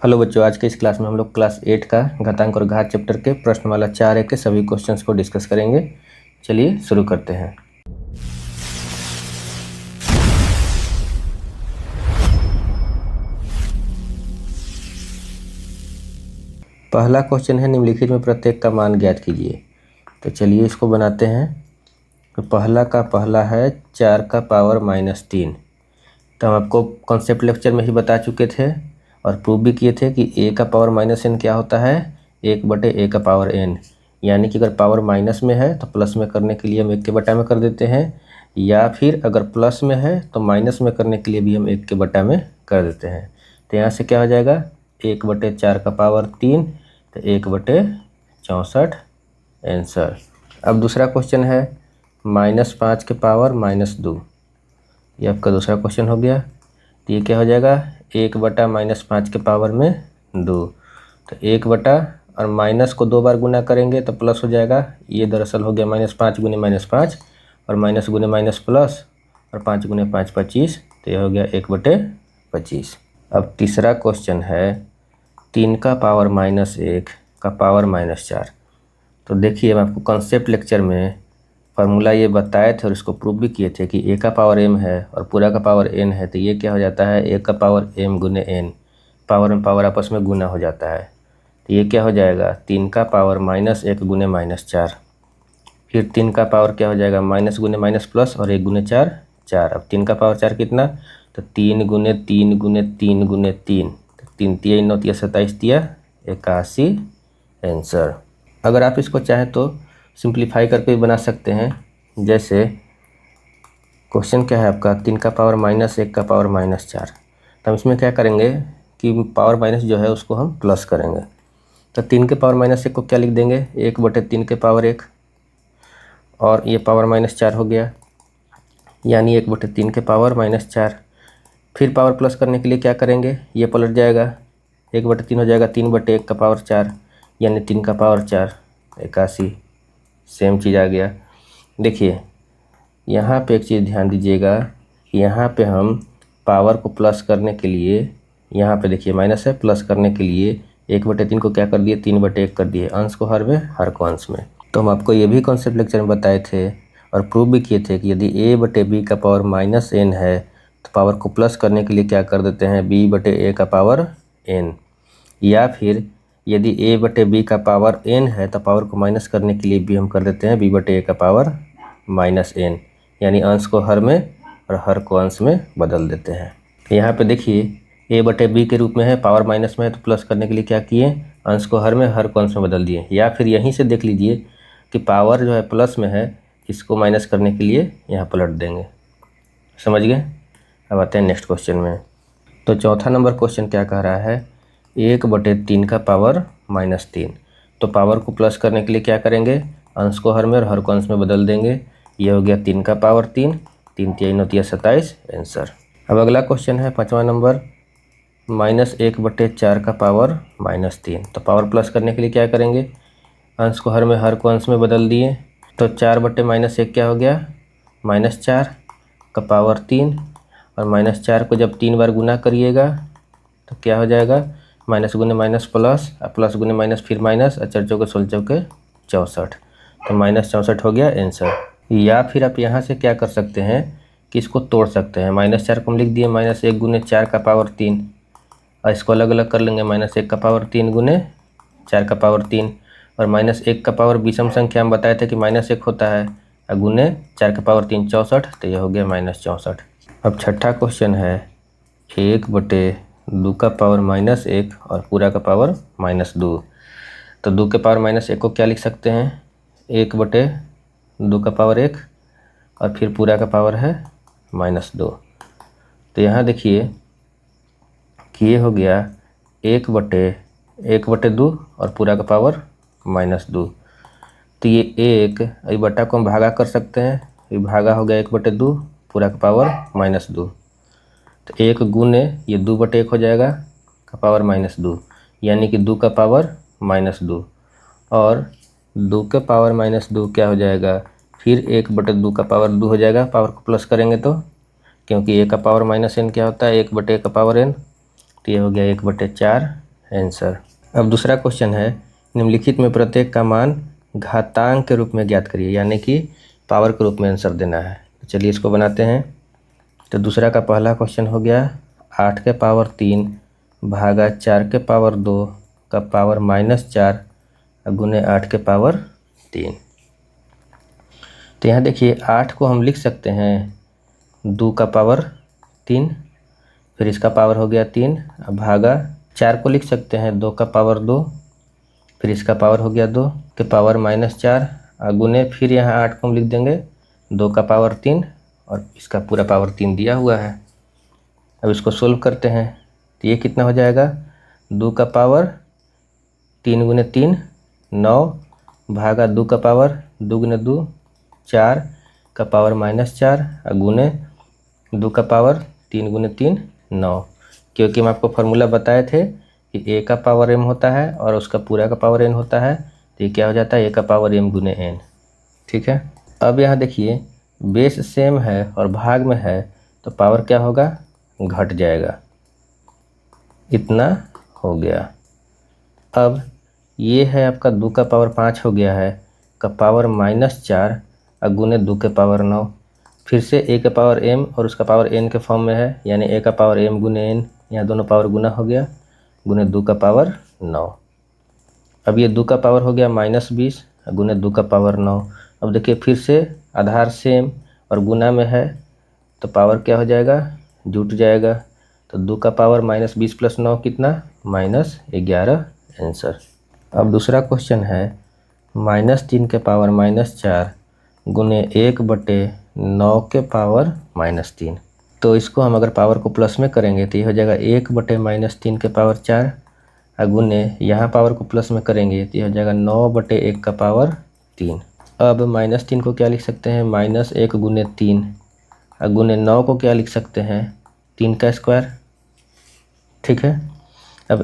Hello बच्चों, आज के इस क्लास में हम लोग क्लास 8 का घातांक और घात चैप्टर के प्रश्नमाला 4 के सभी क्वेश्चंस को डिस्कस करेंगे। चलिए शुरू करते हैं। पहला क्वेश्चन है निम्नलिखित में प्रत्येक का मान ज्ञात कीजिए। तो चलिए इसको बनाते हैं। तो पहला है 4 का पावर -3। तो हम आपको कॉन्सेप्ट लेक्चर में ही बता चुके थे और प्रूव भी किए थे कि a का पावर -n क्या होता है, 1/a का पावर n। यानी कि अगर पावर माइनस में है तो प्लस में करने के लिए हम 1 के बटा में कर देते हैं, या फिर अगर प्लस में है तो माइनस में करने के लिए भी हम 1 के बटा में कर देते हैं। तो यहाँ से क्या हो जाएगा, 1/4 का पावर 3, तो 1/64 आंसर। अब दूसरा क्वेश्चन है -5 के पावर -2। ये आपका दूसरा क्वेश्चन हो गया। तो ये क्या हो जाएगा, 1/-5 के पावर में 2। तो 1 और माइनस को 2 बार गुना करेंगे तो प्लस हो जाएगा। ये दरअसल हो गया -5 गुने -5 और माइनस गुने माइनस प्लस और 5 गुने 5 25। तो ये हो गया 1/25। अब तीसरा क्वेश्चन है 3 का पावर -1 का पावर -4। तो देखिए, मैं आपको कॉन्सेप्ट लेक्चर में फार्मूला ये बताए थे और इसको प्रूव भी किए थे कि a का पावर m है और पूरा का पावर n है। तो ये क्या हो जाता है, a का पावर m गुने n, पावर में पावर आपस में गुना हो जाता है। तो ये क्या हो जाएगा, 3 का पावर -1 गुने -4। फिर 3 का पावर क्या हो जाएगा, माइनस गुने माइनस प्लस और 1 गुने 4 4। अब 3 का पावर 4 कितना, तो 3 गुने 3 गुने 3 गुने 3। तो 3 3 9 3 27 81 आंसर। अगर आप इसको चाहें तो सिंप्लीफाई करके भी बना सकते हैं। जैसे क्वेश्चन क्या है आपका, 3 का पावर -1 का पावर -4। तो हम इसमें क्या करेंगे कि पावर माइनस जो है उसको हम प्लस करेंगे। तो 3 के पावर -1 को क्या लिख देंगे, 1/3 के पावर 1, और ये पावर -4 हो गया, यानी 1/3 के पावर -4। फिर पावर प्लस करने के लिए क्या करेंगे, ये पलट जाएगा, 1/3 हो जाएगा 3/1 का पावर 4, यानी 3 का पावर 4 81। सेम चीज़ आ गया। देखिए यहाँ पे एक चीज़ ध्यान दीजिएगा कि यहाँ पे हम पावर को प्लस करने के लिए, यहाँ पे देखिए माइनस है, प्लस करने के लिए 1/3 को क्या कर दिए, 3/1 कर दिए, अंश को हर में हर को अंश में। तो हम आपको ये भी कॉन्सेप्ट लेक्चर में बताए थे और प्रूव भी किए थे कि यदि a/b का पावर -n है तो पावर को प्लस करने के लिए क्या कर देते हैं, b/a का पावर n। या फिर यदि a/b का पावर n है तो पावर को माइनस करने के लिए भी हम कर देते हैं b/a का पावर -n, यानी अंश को हर में और हर को अंश में बदल देते हैं। यहाँ पे देखिए a/b के रूप में है, पावर माइनस में है, तो प्लस करने के लिए क्या किए, अंश को हर में हर को अंश में बदल दिए। या फिर यहीं से देख लीजिए कि पावर जो है प्लस में है, इसको माइनस करने के लिए यहाँ पलट देंगे। समझ गए। अब आते हैं नेक्स्ट क्वेश्चन में। तो चौथा नंबर क्वेश्चन क्या कह रहा है, 1/3 का पावर -3। तो पावर को प्लस करने के लिए क्या करेंगे, अंश को हर में और हर को अंश में बदल देंगे। ये हो गया 3 का पावर 3, 3 3 9 27 आंसर। अब अगला क्वेश्चन है 5वां नंबर, -1/4 का पावर -3। तो पावर प्लस करने के लिए क्या करेंगे, अंश को हर में हर को अंश में बदल दिए। तो 4/-1 क्या हो गया, -4 का पावर 3, और -4 को जब 3 बार गुना करिएगा तो क्या हो जाएगा, माइनस गुने माइनस प्लस, प्लस गुने माइनस फिर माइनस, 4 चौके 16 चौके 64। तो -64 हो गया आंसर। या फिर आप यहाँ से क्या कर सकते हैं कि इसको तोड़ सकते हैं। -4 को हम लिख दिए -1 गुने 4 का पावर 3, और इसको अलग अलग कर लेंगे, -1 का पावर 3 गुने 4 का पावर 3, और -1 का पावर विषम संख्या हम बताए थे कि -1 होता है, और गुने 4 का पावर 3 64। तो ये हो गया -64। अब छठा क्वेश्चन है 1/2 का पावर -1 और पूरा का पावर -2। तो 2 के पावर -1 को क्या लिख सकते हैं, 1/2 का पावर 1 और फिर पूरा का पावर है -2। तो यहाँ देखिए कि ये हो गया 1/2 और पूरा का पावर -2। तो ये 1 बटा को हम भागा कर सकते हैं, ये भागा हो गया 1/2 पूरा का पावर -2। तो 1 गुने ये 2/1 हो जाएगा का पावर -2, यानी कि 2 का पावर -2, और 2 के पावर -2 क्या हो जाएगा, फिर 1/2 का पावर 2 हो जाएगा। पावर को प्लस करेंगे तो, क्योंकि a का पावर -n क्या होता है, 1/a का पावर n। तो ये हो गया 1/4 आंसर। अब दूसरा क्वेश्चन है, निम्नलिखित में प्रत्येक का मान घातांक के रूप में ज्ञात करिए, यानी कि पावर के रूप में आंसर देना है। तो चलिए इसको बनाते हैं। तो दूसरा का पहला क्वेश्चन हो गया 8 के पावर 3 भागा 4 के पावर 2 का पावर -4 गुने 8 के पावर 3। तो यहाँ देखिए 8 को हम लिख सकते हैं 2 का पावर 3, फिर इसका पावर हो गया 3, अब भागा 4 को लिख सकते हैं 2 का पावर 2, फिर इसका पावर हो गया 2 के पावर -4 गुने फिर यहाँ 8 को हम लिख देंगे 2 का पावर 3 और इसका पूरा पावर 3 दिया हुआ है। अब इसको सोल्व करते हैं तो ये कितना हो जाएगा 2 का पावर 3 गुने 3 9 भागा 2 का पावर 2 गुने 2 4 का पावर -4 गुने 2 का पावर 3 गुने 3 9, क्योंकि हम आपको फार्मूला बताए थे कि a का पावर m होता है और उसका पूरा का पावर n होता है, तो ये क्या हो जाता है a का पावर m गुने n। ठीक है। अब यहाँ देखिए बेस सेम है और भाग में है तो पावर क्या होगा, घट जाएगा, इतना हो गया। अब ये है आपका 2 का पावर 5 हो गया है का पावर -4 गुने 2 के पावर 9, फिर से a का पावर m और उसका पावर n के फॉर्म में है, यानी a का पावर m गुने n, यहाँ दोनों पावर गुना हो गया, गुने 2 का पावर 9। अब ये 2 का पावर हो गया -20 गुने 2 का पावर 9। अब देखिए फिर से आधार सेम और गुना में है तो पावर क्या हो जाएगा, जुट जाएगा। तो 2 का पावर -20 + 9 कितना, -11 आंसर। अब दूसरा क्वेश्चन है -3 के पावर -4 गुने 1/9 के पावर -3। तो इसको हम अगर पावर को प्लस में करेंगे तो ये हो जाएगा 1/-3 के पावर 4 गुने यहाँ पावर को प्लस में करेंगे तो ये हो जाएगा 9/1 का पावर 3। अब -3 को क्या लिख सकते हैं, -1 गुने 3 गुने 9 को क्या लिख सकते हैं, 3 का स्क्वायर। ठीक है। अब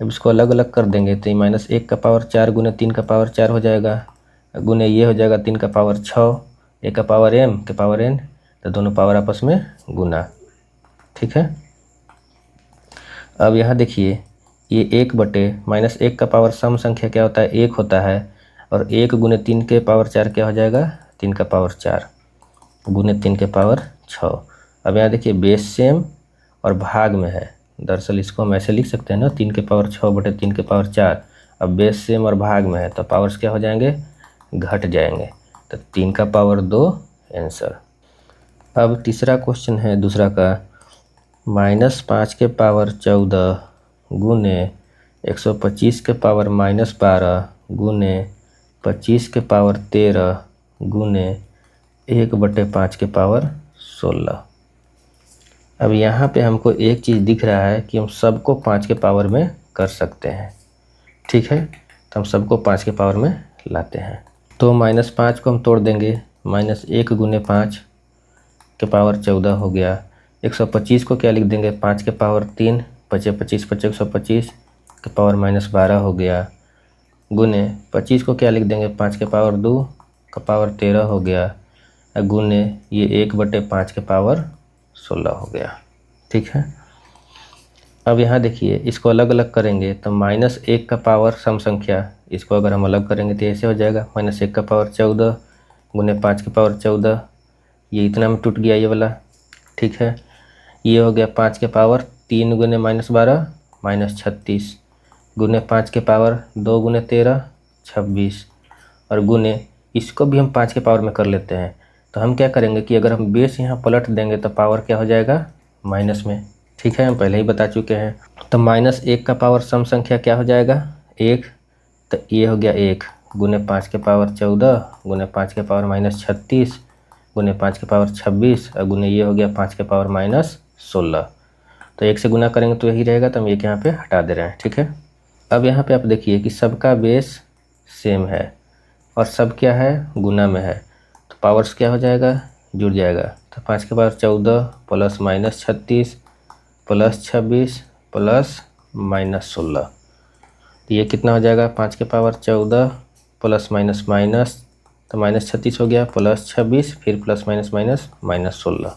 अब इसको अलग अलग कर देंगे तो -1 का पावर 4 गुने 3 का पावर 4 हो जाएगा, गुने ये हो जाएगा 3 का पावर 6 a का पावर m के पावर n, तो दोनों पावर आपस में गुना। ठीक है। अब यहाँ देखिए ये 1/-1 का पावर सम संख्या क्या होता है, 1 होता है, और 1 गुने 3 के पावर 4 क्या हो जाएगा, 3 का पावर 4 गुने 3 के पावर 6। अब यहाँ देखिए बेस सेम और भाग में है, दरअसल इसको हम ऐसे लिख सकते हैं ना, 3 के पावर 6/3 के पावर 4। अब बेस सेम और भाग में है तो पावर्स क्या हो जाएंगे, घट जाएंगे, तो 3 का पावर 2 आंसर। अब तीसरा क्वेश्चन है दूसरा का -5 के पावर 14 गुने 125 के पावर -12 गुने 25 के पावर 13 गुने 1/5 के पावर 16। अब यहाँ पे हमको एक चीज़ दिख रहा है कि हम सबको 5 के पावर में कर सकते हैं। ठीक है, तो हम सबको 5 के पावर में लाते हैं। तो -5 को हम तोड़ देंगे, -1 गुने 5 के पावर 14 हो गया। 125 को क्या लिख देंगे, 5 के पावर 3, 25 25 125 के पावर -12 हो गया, गुने 25 को क्या लिख देंगे, 5 के पावर 2 का पावर 13 हो गया, गुने ये 1/5 के पावर 16 हो गया। ठीक है। अब यहाँ देखिए इसको अलग अलग करेंगे तो -1 का पावर सम संख्या, इसको अगर हम अलग करेंगे तो ऐसे हो जाएगा, -1 का पावर 14 गुने 5 के पावर 14, ये इतना में टूट गया ये वाला। ठीक है। ये हो गया 5 के पावर 3 गुने -12 -36 गुने 5 के पावर 2 गुने 13 26, और गुने इसको भी हम 5 के पावर में कर लेते हैं। तो हम क्या करेंगे कि अगर हम बेस यहाँ पलट देंगे तो पावर क्या हो जाएगा, माइनस में। ठीक है, हम पहले ही बता चुके हैं। तो -1 का पावर सम संख्या क्या हो जाएगा, 1, तो ये हो गया 1 गुने 5 के पावर 14 गुने 5 के पावर -36 गुने 5 के पावर 26 और गुने ये हो गया 5 के पावर -16। तो 1 से गुना करेंगे तो यही रहेगा, तो हम एक यहाँ पे हटा दे रहे हैं। ठीक है। अब यहाँ पे आप देखिए कि सबका बेस सेम है और सब क्या है, गुना में है, तो पावर्स क्या हो जाएगा, जुड़ जाएगा। तो 5 के पावर 14 प्लस -36 प्लस 26 प्लस -16, तो ये कितना हो जाएगा, 5 के पावर 14 प्लस माइनस माइनस, तो -36 हो गया, प्लस 26 फिर प्लस माइनस माइनस -16।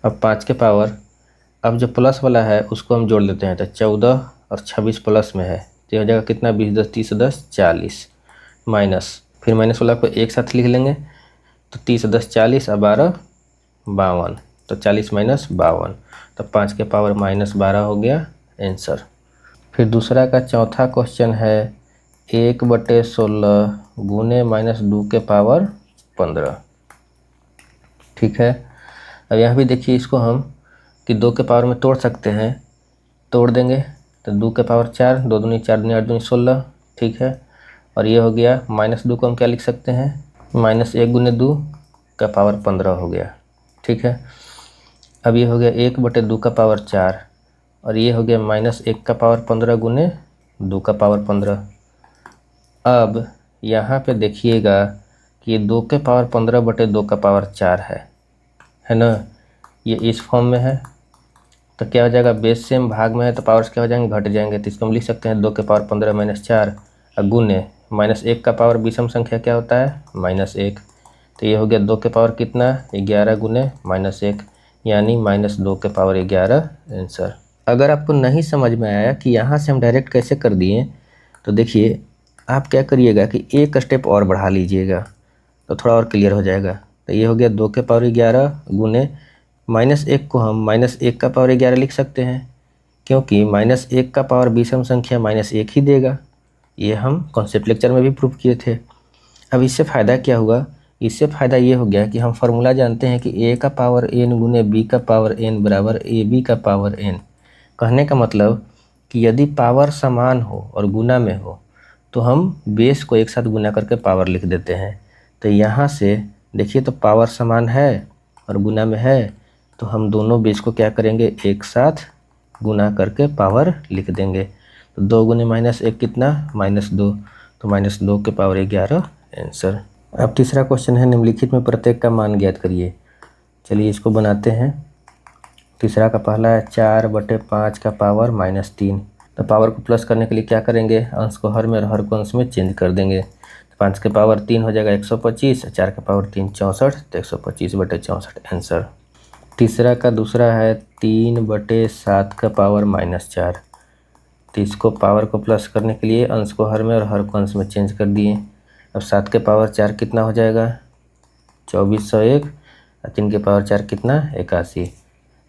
अब 5 के पावर अब जो प्लस वाला है उसको हम जोड़ लेते हैं, तो 14 और 26 प्लस में है, तो ये हो जाएगा कितना, 20 10 30 10 40 माइनस, फिर माइनस वाला को एक साथ लिख लेंगे, तो 30 10 40 और 12 52, तो 40 माइनस 52, तो 5 के पावर -12 हो गया आंसर। फिर दूसरा का चौथा क्वेश्चन है 1/16 गुने -2 के पावर 15। ठीक है, अब यहाँ भी देखिए इसको हम कि 2 के पावर में तोड़ सकते हैं, तोड़ देंगे तो 2 के पावर 4, 2 दूनी 4 दूनी 8 दूनी 16। ठीक है, और ये हो गया -2 को हम क्या लिख सकते हैं, -1 गुने 2 का पावर 15 हो गया। ठीक है, अब ये हो गया 1/2 का पावर 4, और ये हो गया -1 का पावर 15 गुने 2 का पावर 15। अब यहाँ पे देखिएगा कि ये 2 के पावर 15/2 का पावर 4 है ना, ये इस फॉर्म में है, तो क्या हो जाएगा, बेस सेम भाग में है तो पावर्स क्या हो जाएंगे, घट जाएंगे, तो इसको हम लिख सकते हैं 2 के पावर 15 -4 और गुने -1 का पावर विषम संख्या क्या होता है, -1, तो ये हो गया 2 के पावर कितना, 11 गुने -1, यानी -2 के पावर 11 आंसर। अगर आपको नहीं समझ में आया कि यहाँ से हम डायरेक्ट कैसे कर दिए, तो देखिए आप क्या करिएगा कि एक स्टेप और बढ़ा लीजिएगा तो थोड़ा और क्लियर हो जाएगा। तो ये हो गया 2 के पावर 11 गुने -1 को हम -1 का पावर 11 लिख सकते हैं, क्योंकि -1 का पावर विषम संख्या -1 ही देगा। ये हम कॉन्सेप्ट लेक्चर में भी प्रूव किए थे। अब इससे फ़ायदा क्या हुआ, इससे फ़ायदा ये हो गया कि हम फार्मूला जानते हैं कि a का पावर n गुने b का पावर n बराबर ab का पावर n। कहने का मतलब कि यदि पावर समान हो और गुना में हो तो हम बेस को एक साथ गुना करके पावर लिख देते हैं। तो यहाँ से देखिए तो पावर समान है और गुना में है, तो हम दोनों बेस को क्या करेंगे, एक साथ गुना करके पावर लिख देंगे। तो 2 गुने -1 कितना, -2, तो -2 के पावर 11 आंसर। अब तीसरा क्वेश्चन है निम्नलिखित में प्रत्येक का मान ज्ञात करिए। चलिए इसको बनाते हैं। तीसरा का पहला है 4/5 का पावर -3। तो पावर को प्लस करने के लिए क्या करेंगे, अंश को हर में और हर को अंश में चेंज कर देंगे। तो 5 के पावर 3 हो जाएगा 125, 4 के पावर 3 64, तो 125/64 आंसर। तीसरा का दूसरा है 3/7 का पावर -4। तो इसको पावर को प्लस करने के लिए अंश को हर में और हर को अंश में चेंज कर दिए। अब 7 के पावर 4 कितना हो जाएगा, 2401, और 3 के पावर 4 कितना, 81।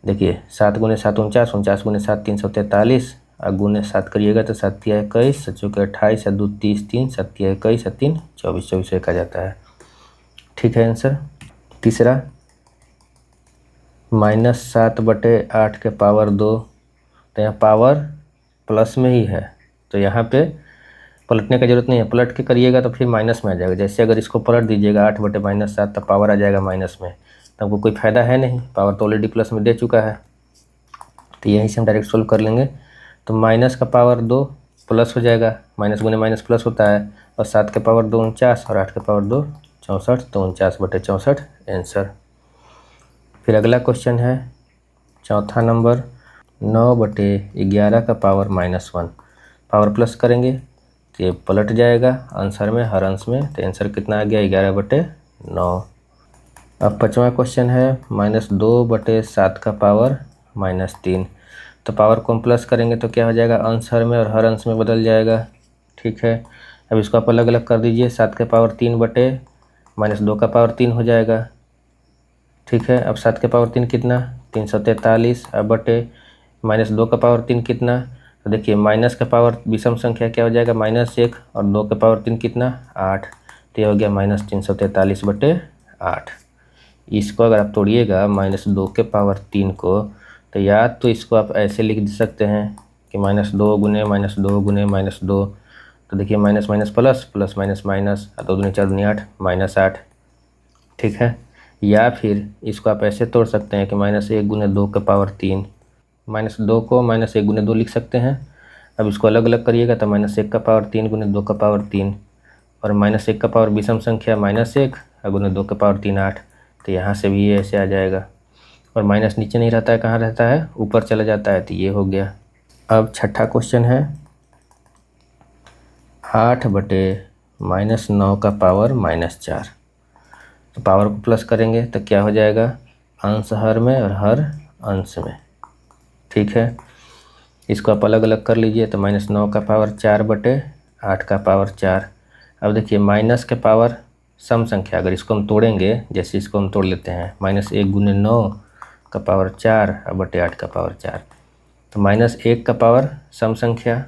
देखिए 7 गुने 7 49, 49 गुने 7 343, और गुने 7 करिएगा तो 7 × 21, 7 × 28, 7 × 2 30, 3 7 × 21, 3 24, 24 एक आ जाता है। ठीक है आंसर। तीसरा -7/8 के पावर 2। तो यहाँ पावर प्लस में ही है, तो यहाँ पे पलटने का जरूरत नहीं है, पलट के करिएगा तो फिर माइनस में आ जाएगा। जैसे अगर इसको पलट दीजिएगा 8/-7 तो पावर आ जाएगा माइनस में, तो हमको कोई फ़ायदा है नहीं, पावर तो ऑलरेडी प्लस में दे चुका है। तो यहीं से हम डायरेक्ट सोल्व कर लेंगे। तो माइनस का पावर 2 प्लस हो जाएगा, माइनस गुने माइनस प्लस होता है, और 7 के पावर 2 49 और 8 के पावर 2 64, तो 49/64 आंसर। फिर अगला क्वेश्चन है चौथा नंबर 9/11 का पावर -1। पावर प्लस करेंगे तो ये पलट जाएगा आंसर में, हर अंश में, तो आंसर कितना आ गया, 11/9। अब पाँचवा क्वेश्चन है -2/7 का पावर -3। तो पावर को हम प्लस करेंगे तो क्या हो जाएगा, अंश हर में और हर अंश में बदल जाएगा। ठीक है, अब इसको आप अलग अलग कर दीजिए। 7 के पावर 3/-2 का पावर 3 हो जाएगा। ठीक है, अब 7 के पावर 3 कितना, 343, अब बटे -2 का पावर 3 कितना, तो देखिए माइनस का पावर विषम संख्या क्या हो जाएगा, -1, और 2 के पावर 3 कितना, 8, तो ये हो गया -343/8। इसको अगर आप तोड़िएगा -2 के पावर 3 को, तो या तो इसको आप ऐसे लिख सकते हैं कि -2 गुने -2 गुने -2, तो देखिए minus minus plus, plus minus minus, 2 दूनी 4 दूनी 8, -8। ठीक है, या फिर इसको आप ऐसे तोड़ सकते हैं कि -1 गुने 2 के पावर 3, -2 को -1 गुने 2 लिख सकते हैं। अब इसको अलग अलग करिएगा तो -1 का पावर 3 गुने 2 का पावर 3, और -1 का पावर विषम संख्या -1 और गुने 2 का पावर 3 8, तो यहाँ से भी ये ऐसे आ जाएगा। और माइनस नीचे नहीं रहता है, कहाँ रहता है, ऊपर चला जाता है, तो ये हो गया। अब छठा क्वेश्चन है 8/-9 का पावर -4। तो पावर को प्लस करेंगे तो क्या हो जाएगा, अंश हर में और हर अंश में। ठीक है, इसको आप अलग अलग कर लीजिए। तो -9 का पावर 4/8 का पावर 4। अब देखिए माइनस के पावर सम संख्या, अगर इसको हम तोड़ेंगे, जैसे इसको हम तोड़ लेते हैं, -1 × 9 का पावर 4/8 का पावर 4। तो -1 का पावर सम संख्या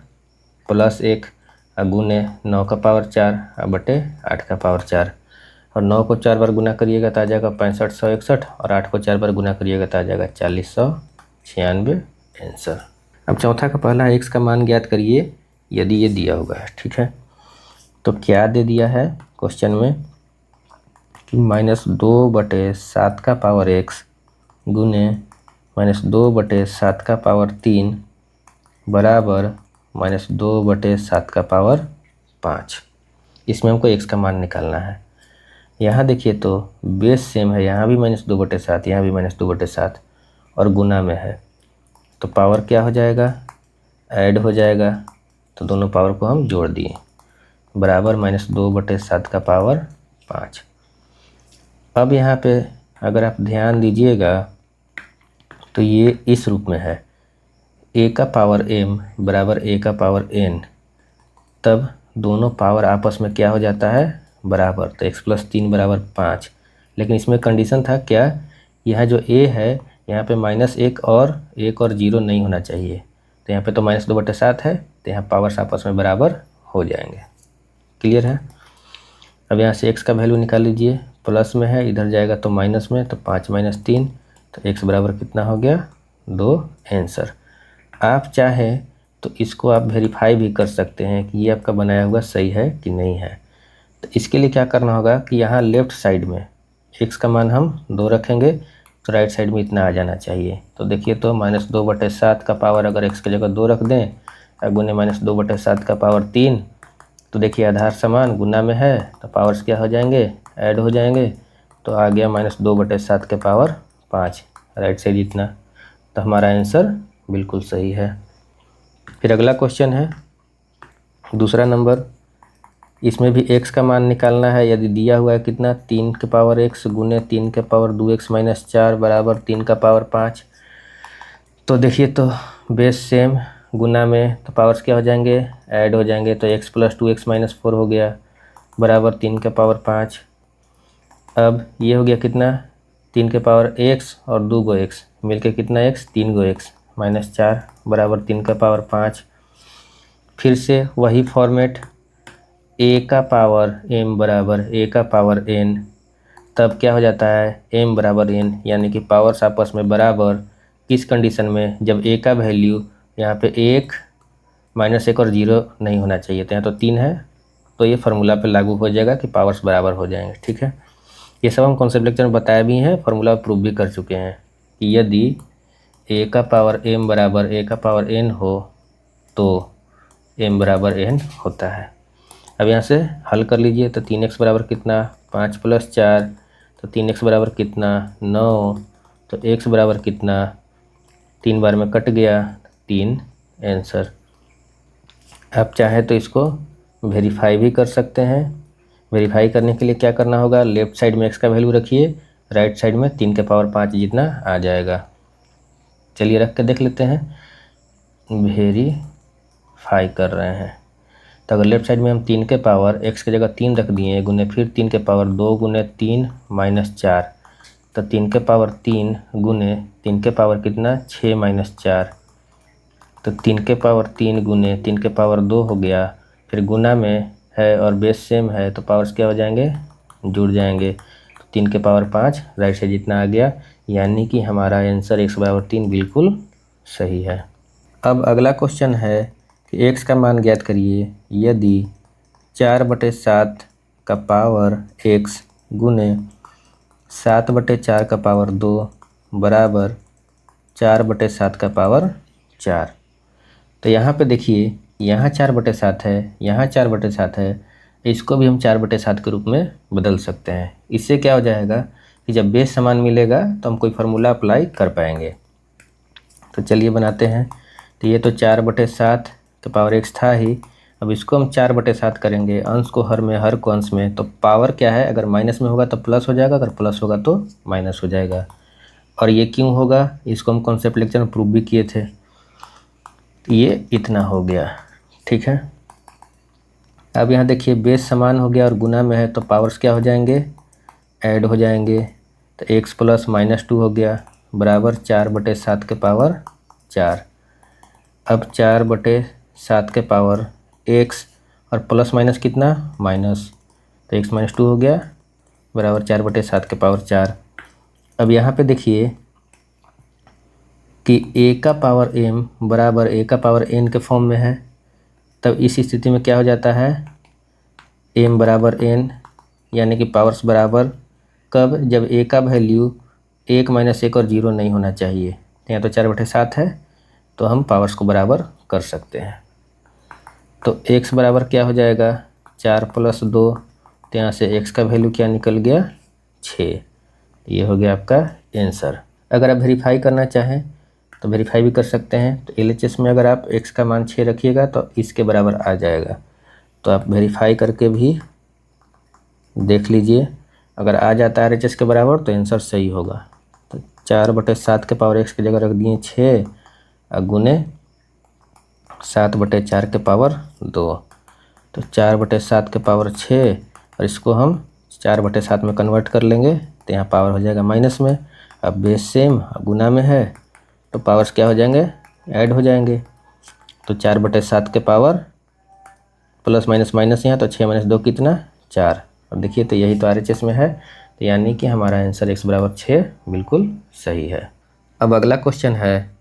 +1 गुने 9 का पावर 4/8 का पावर 4। और 9 को 4 बार गुना करिएगा तो आ जाएगा 6561, और 8 को 4 बार गुना करिएगा तो आ जाएगा 4096 आंसर। अब चौथा का पहला x का मान ज्ञात करिए यदि ये दिया हुआ है। ठीक है, तो क्या दे दिया है क्वेश्चन में कि -2/7 का पावर x गुने -2/7 का पावर 3 बराबर -2/7 का पावर 5। इसमें हमको x का मान निकालना है। यहाँ देखिए तो बेस सेम है, यहाँ भी -2/7, यहाँ भी -2/7 और गुना में है, तो पावर क्या हो जाएगा, ऐड हो जाएगा। तो दोनों पावर को हम जोड़ दिए, बराबर -2/7 का पावर 5। अब यहाँ पे अगर आप ध्यान दीजिएगा तो ये इस रूप में है, a का पावर m बराबर a का पावर n, तब दोनों पावर आपस में क्या हो जाता है, बराबर। तो x + 3 = 5। लेकिन इसमें कंडीशन था क्या, यह जो a है यहाँ पे -1 और 1 और 0 नहीं होना चाहिए। तो यहाँ पे तो -2/7 है, तो यहाँ पावर्स आपस में बराबर हो जाएंगे। क्लियर है। अब यहाँ से x का वैल्यू निकाल लीजिए, प्लस में है, इधर जाएगा तो माइनस में, तो 5 - 3, तो x बराबर कितना हो गया, 2 आंसर। आप चाहें तो इसको आप वेरीफाई भी कर सकते हैं कि ये आपका बनाया हुआ सही है कि नहीं है। तो इसके लिए क्या करना होगा कि यहाँ लेफ़्ट साइड में x का मान हम 2 रखेंगे, तो राइट साइड में इतना आ जाना चाहिए। तो देखिए तो -2/7 का पावर अगर x की जगह 2 रख दें, गुने -2/7 का पावर 3, तो देखिए आधार समान गुना में है, तो पावर्स क्या हो जाएंगे, ऐड हो जाएंगे। तो आ गया -2/7 के पावर 5, राइट साइड इतना। तो हमारा आंसर बिल्कुल सही है। फिर अगला क्वेश्चन है दूसरा नंबर, इसमें भी x का मान निकालना है। यदि दिया हुआ है कितना, 3 के पावर x गुने 3 के पावर 2x - 4 बराबर 3 का पावर 5। तो देखिए तो बेस सेम, गुना में, तो पावर्स क्या हो जाएंगे, ऐड हो जाएंगे। तो x + 2x - 4 हो गया, बराबर 3 के पावर 5। अब ये हो गया कितना, 3 के पावर x और 2 गो x मिलके कितना x, 3 गो x -4 बराबर 3 का पावर 5। फिर से वही फॉर्मेट, a का पावर m बराबर a का पावर n, तब क्या हो जाता है, m बराबर n, यानी कि पावर्स आपस में बराबर। किस कंडीशन में, जब a का वैल्यू यहाँ पे 1 -1 और 0 नहीं होना चाहिए, तो यहाँ तो 3 है, तो ये फार्मूला पे लागू हो जाएगा कि पावर्स बराबर हो जाएंगे। ठीक है, ये सब हम कॉन्सेप्ट लेक्चर में बताया भी हैं, फार्मूला प्रूव भी कर चुके हैं कि यदि a का पावर m बराबर a का पावर n हो तो m बराबर n होता है। अब यहाँ से हल कर लीजिए, तो 3x बराबर कितना, 5 + 4, तो 3x बराबर कितना, 9, तो x बराबर कितना, 3 बार में कट गया, 3 आंसर। आप चाहे तो इसको वेरीफाई भी कर सकते हैं। वेरीफाई करने के लिए क्या करना होगा, लेफ़्ट साइड में x का वैल्यू रखिए, राइट साइड में 3 के पावर 5 जितना आ जाएगा। चलिए रख के देख लेते हैं, वेरीफाई कर रहे हैं। तो अगर लेफ्ट साइड में हम 3 के पावर x की जगह 3 रख दिए, गुने फिर 3 के पावर 2 गुने 3 -4, तो 3 के पावर 3 गुने 3 के पावर कितना, 6 -4, तो 3 के पावर 3 गुने 3 के पावर 2 हो गया। फिर गुना में है और बेस सेम है, तो पावर्स क्या हो जाएंगे, जुड़ जाएंगे। तो 3 के पावर 5 राइट साइड जितना आ गया, यानी कि हमारा आंसर x बराबर 3 बिल्कुल सही है। अब अगला क्वेश्चन है कि x का मान ज्ञात करिए यदि 4/7 का पावर x गुने 7/4 का पावर 2 बराबर 4/7 का पावर 4। तो यहाँ पे देखिए, यहाँ 4/7 है, यहाँ 4/7 है, इसको भी हम 4/7 के रूप में बदल सकते हैं। इससे क्या हो जाएगा कि जब बेस समान मिलेगा तो हम कोई फार्मूला अप्लाई कर पाएंगे। तो चलिए बनाते हैं। तो ये तो 4/7 तो पावर x था ही, अब इसको हम 4/7 करेंगे, अंश को हर में, हर को अंश में। तो पावर क्या है, अगर माइनस में होगा तो प्लस हो जाएगा, अगर प्लस होगा तो माइनस हो जाएगा। और ये क्यों होगा, इसको हम कॉन्सेप्ट लेक्चर में प्रूव भी किए थे। तो ये इतना हो गया, ठीक है। अब यहाँ देखिए बेस समान हो गया और गुना में है तो पावर्स क्या हो जाएंगे, ऐड हो जाएंगे। तो x प्लस -2 हो गया बराबर 4/7 के पावर 4। अब 4/7 के पावर x और प्लस माइनस कितना माइनस, तो x - 2 हो गया बराबर 4/7 के पावर 4। अब यहाँ पे देखिए कि a का पावर m बराबर a का पावर n के फॉर्म में है, तब इस स्थिति में क्या हो जाता है, m बराबर n यानी कि पावर्स बराबर कब, जब a का वैल्यू 1 - 1 और 0 नहीं होना चाहिए। यहाँ तो 4/7 है तो हम पावर्स को बराबर कर सकते हैं। तो x बराबर क्या हो जाएगा 4 + 2, तो यहाँ से x का वैल्यू क्या निकल गया 6। ये हो गया आपका आंसर। अगर आप वेरीफाई करना चाहें तो वेरीफाई भी कर सकते हैं। तो LHS में अगर आप x का मान 6 रखिएगा तो इसके बराबर आ जाएगा। तो आप वेरीफाई करके भी देख लीजिए, अगर आ जाता है RHS के बराबर तो आंसर सही होगा। तो 4/7 के पावर x की जगह रख दिए 6 और गुने 7/4 के पावर 2। तो 4/7 के पावर 6 और इसको हम 4/7 में कन्वर्ट कर लेंगे तो यहाँ पावर हो जाएगा माइनस में। अब बेस सेम गुना में है तो पावर्स क्या हो जाएंगे, ऐड हो जाएंगे। तो 4/7 के पावर प्लस माइनस माइनस यहाँ, तो 6 - 2 कितना 4। अब देखिए तो यही तो RHS में है, तो यानी कि हमारा आंसर x बराबर 6 बिल्कुल सही है। अब अगला क्वेश्चन है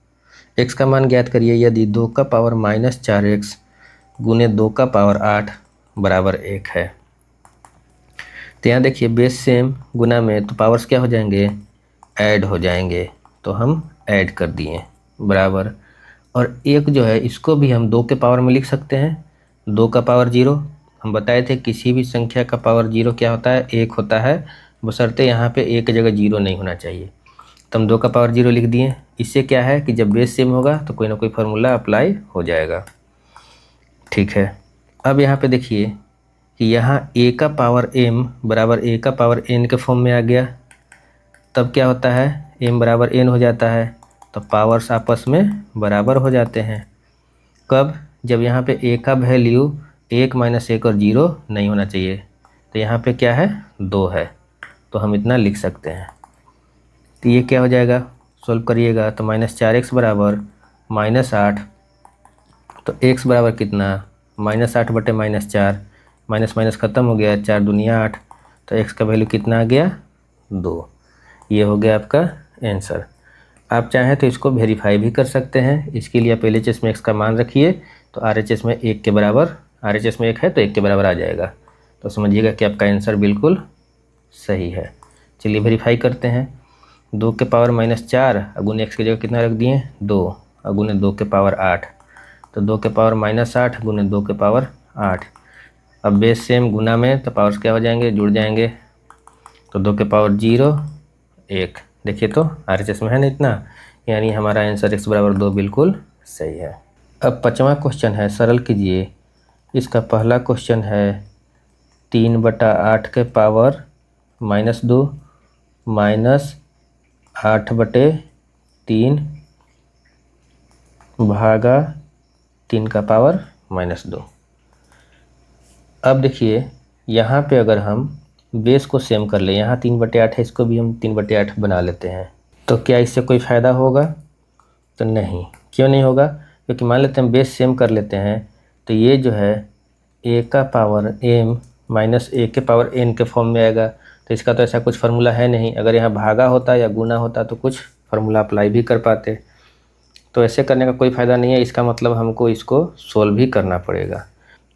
x का मान ज्ञात करिए यदि 2 का पावर -4x गुने 2 का पावर 8 बराबर 1 है। तो यहाँ देखिए बेस सेम गुना में तो पावर्स क्या हो जाएंगे, ऐड हो जाएंगे। तो हम ऐड कर दिए बराबर, और एक जो है इसको भी हम 2 के पावर में लिख सकते हैं। 2 का पावर 0, हम बताए थे किसी भी संख्या का पावर 0 क्या होता है, 1 होता है, बशर्ते यहाँ पे 1 की जगह 0 नहीं होना चाहिए। तो हम 2 का पावर 0 लिख दिए। इससे क्या है कि जब बेस सेम होगा तो कोई ना कोई फार्मूला अप्लाई हो जाएगा, ठीक है। अब यहाँ पे देखिए कि यहाँ a का पावर m बराबर a का पावर n के फॉर्म में आ गया, तब क्या होता है m बराबर n हो जाता है, तो पावर्स आपस में बराबर हो जाते हैं। कब, जब यहाँ पे a का वैल्यू 1 - 1 और 0 नहीं होना चाहिए। तो यहाँ पे क्या है 2 है, तो हम इतना लिख सकते हैं। तो ये क्या हो जाएगा, सोल्व करिएगा तो -4x बराबर -8, तो x बराबर कितना -8 बटे -4, माइनस माइनस ख़त्म हो गया, 4 दूनिया 8, तो x का वैल्यू कितना आ गया 2। ये हो गया आपका आंसर। आप चाहें तो इसको वेरीफाई भी कर सकते हैं। इसके लिए आप LHS में x का मान रखिए तो RHS में 1 के बराबर, RHS में 1 है तो 1 के बराबर आ जाएगा। तो समझिएगा कि आपका आंसर बिल्कुल सही है। चलिए वेरीफाई करते हैं। 2 के पावर -4 गुने x की जगह कितना रख दिए 2 और गुने 2 के पावर 8, तो 2 के पावर -8 गुने 2 के पावर 8। अब बेस सेम गुना में तो पावर्स क्या हो जाएंगे, जुड़ जाएंगे। तो 2 के पावर 0 1, देखिए तो RHS में है ना इतना, यानी हमारा आंसर x बराबर 2 बिल्कुल सही है। अब 5वां क्वेश्चन है, सरल कीजिए। इसका पहला क्वेश्चन है 3/8 के पावर -2 -8/3 भागा 3 का पावर -2। अब देखिए यहाँ पे अगर हम बेस को सेम कर ले, यहाँ 3/8 है, इसको भी हम 3/8 बना लेते हैं, तो क्या इससे कोई फ़ायदा होगा, तो नहीं। क्यों नहीं होगा, क्योंकि मान लेते हैं बेस सेम कर लेते हैं तो ये जो है a का पावर m माइनस a के पावर n के फॉर्म में आएगा। तो इसका तो ऐसा कुछ फार्मूला है नहीं। अगर यहाँ भागा होता या गुना होता तो कुछ फार्मूला अप्लाई भी कर पाते। तो ऐसे करने का कोई फ़ायदा नहीं है, इसका मतलब हमको इसको सोल्व भी करना पड़ेगा।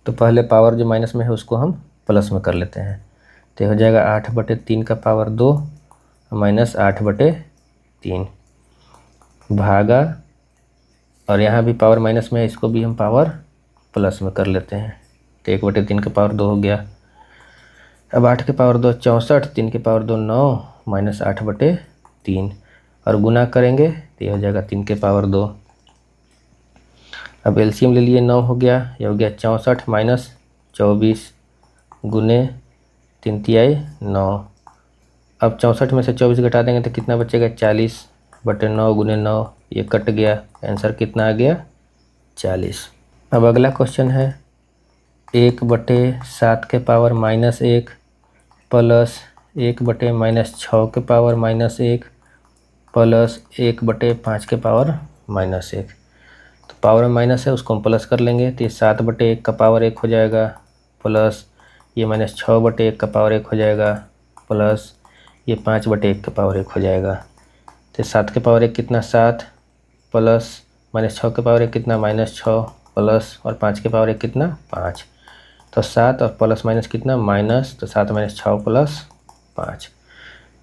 तो पहले पावर जो माइनस में है उसको हम प्लस में कर लेते हैं। तो हो जाएगा 8/3 का पावर 2 -8/3 भागा, और यहाँ भी पावर माइनस में है, इसको भी हम पावर प्लस में कर लेते हैं। तो 1/3 का पावर 2 हो गया। अब 8 के पावर 2 64, 3 के पावर 2 9 -8/3, और गुना करेंगे तो ये हो जाएगा 3 के पावर 2। अब एलसीएम ले लिए, 9 हो गया, ये हो गया 64 - 24 गुने 3 तिहाई 9। अब 64 में से 24 घटा देंगे तो कितना बचेगा 40, बटे 9 गुने 9, ये कट गया, आंसर कितना आ गया 40। अब अगला क्वेश्चन है 1/7 के पावर -1 प्लस 1/-6 के पावर -1 प्लस 1/5 के पावर -1। तो पावर में माइनस है, उसको हम प्लस कर लेंगे तो ये 7/1 का पावर 1 हो जाएगा, प्लस ये -6/1 का पावर 1 हो जाएगा, प्लस ये 5/1 का पावर 1 हो जाएगा। तो 7 के पावर 1 कितना 7, प्लस -6 के पावर 1 कितना -6, प्लस और 5 के पावर 1 कितना 5। तो 7 और प्लस माइनस कितना माइनस, तो 7 - 6 + 5।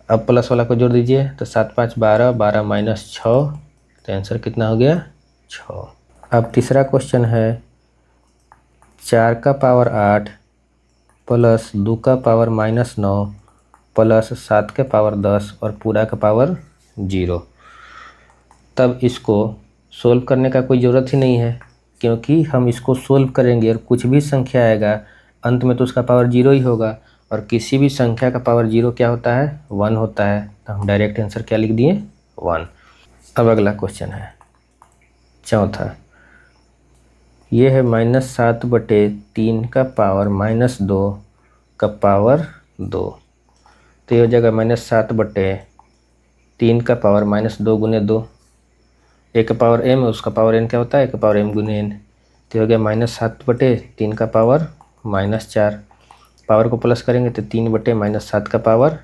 अब प्लस वाला को जोड़ दीजिए तो 7 - 5 = 12, 12 - 6, तो आंसर कितना हो गया 6। अब तीसरा क्वेश्चन है 4 का पावर 8 प्लस 2 का पावर -9 प्लस 7 के पावर 10 और पूरा का पावर 0। तब इसको सोल्व करने का कोई ज़रूरत ही नहीं है, क्योंकि हम इसको सोल्व करेंगे और कुछ भी संख्या आएगा अंत में तो उसका पावर 0 ही होगा, और किसी भी संख्या का पावर 0 क्या होता है 1 होता है। तो हम डायरेक्ट आंसर क्या लिख दिए 1। अब अगला क्वेश्चन है चौथा, ये है -7/3 का पावर -2 का पावर 2। तो ये हो जाएगा -7/3 का पावर -2 गुने 2, एक का पावर m उसका पावर n क्या होता है, एक का पावर m गुने n। तो हो गया -7/3 का पावर -4, पावर को प्लस करेंगे तो 3/-7 का पावर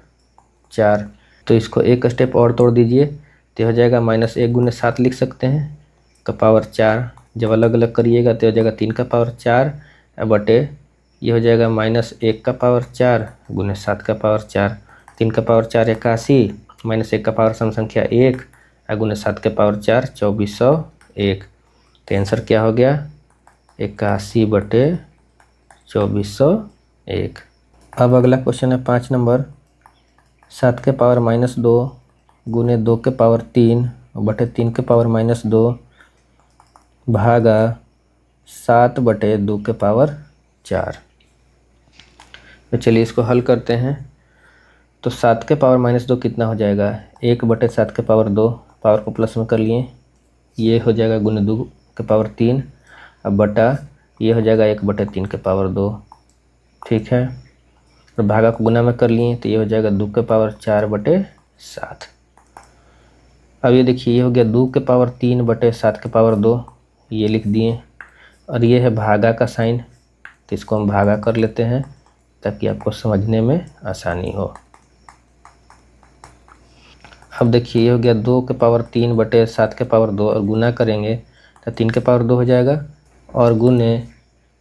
4। तो इसको एक स्टेप और तोड़ दीजिए तो हो जाएगा -1 गुने 7 लिख सकते हैं का पावर 4। जब अलग अलग करिएगा तो हो जाएगा 3 का पावर 4 बटे ये हो जाएगा -1 का पावर 4 गुने 7 का पावर 4। 3 का पावर 4 81, -1 का पावर सम संख्या 1 गुने 7 के पावर 4 2401। तो आंसर क्या हो गया 81/2401। अब अगला क्वेश्चन है 5 नंबर, 7 के पावर -2 गुने 2 के पावर 3 बटे 3 के पावर -2 भागा 7/2 के पावर 4। तो चलिए इसको हल करते हैं। तो 7 के पावर -2 कितना हो जाएगा 1/7 के पावर 2, पावर को प्लस में कर लिए, ये हो जाएगा गुने 2 के पावर 3, अब बटा ये हो जाएगा 1/3 के पावर 2, ठीक है। और भागा को गुना में कर लिए तो ये हो जाएगा 2 के पावर 4/7। अब ये देखिए ये हो गया 2 के पावर 3/7 के पावर 2, ये लिख दिए, और ये है भागा का साइन तो इसको हम भागा कर लेते हैं ताकि आपको समझने में आसानी हो। अब देखिए ये हो गया 2 के पावर 3/7 के पावर 2 और गुना करेंगे तो 3 के पावर 2 हो जाएगा, और गुने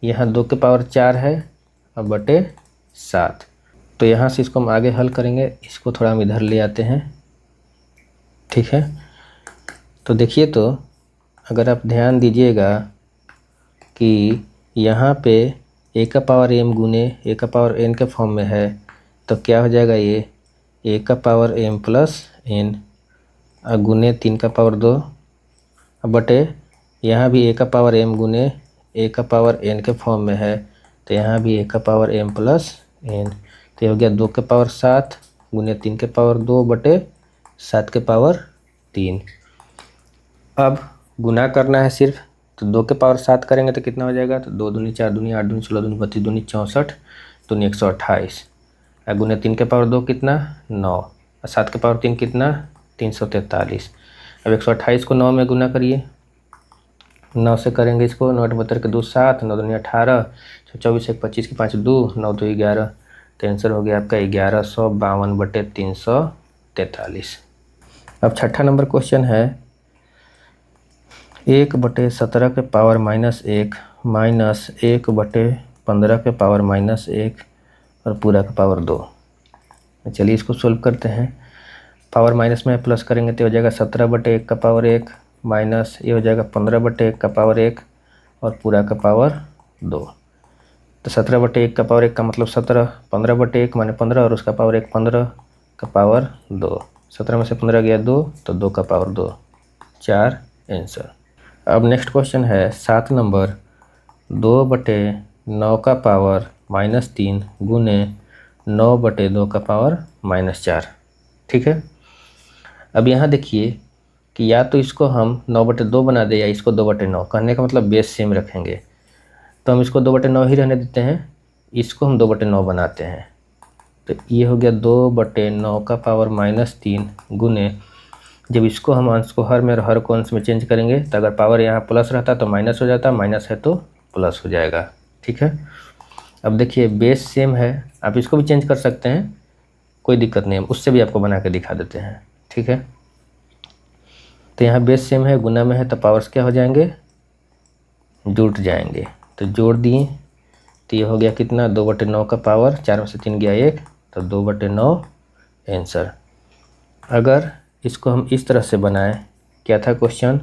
यहाँ 2 के पावर 4 है अब बटे 7। तो यहाँ से इसको हम आगे हल करेंगे, इसको थोड़ा हम इधर ले आते हैं, ठीक है। तो देखिए तो अगर आप ध्यान दीजिएगा कि यहाँ पे a का पावर m गुने a का पावर n के फॉर्म में है, तो क्या हो जाएगा ये a का पावर m प्लस n गुने 3 का पावर 2 बटे यहाँ भी a का पावर m गुने a का पावर n के फॉर्म में है, तो यहाँ भी a का पावर m प्लस n। तो ये हो गया 2 के पावर 7 गुने 3 के पावर 2 बटे 7 के पावर 3। अब गुना करना है सिर्फ, तो 2 के पावर 7 करेंगे तो कितना हो जाएगा, तो 2 दूनी 4 दूनी 8 दूनी 16 दूनी 32 दूनी 64 दूनी 128, गुने 3 के पावर 2 कितना 9, और 7 के पावर 3 कितना 343। अब 128 को 9 में गुना करिए, 9 से करेंगे इसको, 9 × 72 के 2 7, 9 दूनी 18, 24 1 25 के 5 2, 9 2 11। तो आंसर हो गया आपका 1152/343। अब छठा नंबर क्वेश्चन है 1/17 के पावर -1 माइनस 1/15 के पावर -1 और पूरा का पावर 2। चलिए इसको सोल्व करते हैं। पावर माइनस में प्लस करेंगे तो हो जाएगा 17/1 का पावर 1 माइनस ये हो जाएगा 15/1 का पावर 1 और पूरा का पावर 2। तो 17/1 का पावर 1 का मतलब 17, 15/1 माने 15 और उसका पावर 1 15 का पावर 2। 17 में से 15 गया 2, तो 2 का पावर 2, 4 आंसर। अब नेक्स्ट क्वेश्चन है 7 नंबर, 2/9 का पावर -3 गुने 9/2 का पावर -4, ठीक है। अब यहाँ देखिए कि या तो इसको हम 9/2 बना दें या इसको 2/9। कहने का मतलब बेस सेम रखेंगे, तो हम इसको 2/9 ही रहने देते हैं, इसको हम 2/9 बनाते हैं। तो ये हो गया 2/9 का पावर -3 गुने, जब इसको हम अंश को हर में और हर को अंश में चेंज करेंगे तो अगर पावर यहाँ प्लस रहता तो माइनस हो जाता, माइनस है तो प्लस हो जाएगा। ठीक है, अब देखिए बेस सेम है, आप इसको भी चेंज कर सकते हैं, कोई दिक्कत नहीं है, उससे भी आपको बना के दिखा देते हैं। ठीक है, तो यहाँ बेस सेम है, गुना में है, तो पावर्स क्या हो जाएंगे, जुट जाएंगे। तो जोड़ दिए तो ये हो गया कितना, 2/9 का पावर, 4 में से 3 गया 1, तो 2/9 आंसर। अगर इसको हम इस तरह से बनाएं, क्या था क्वेश्चन,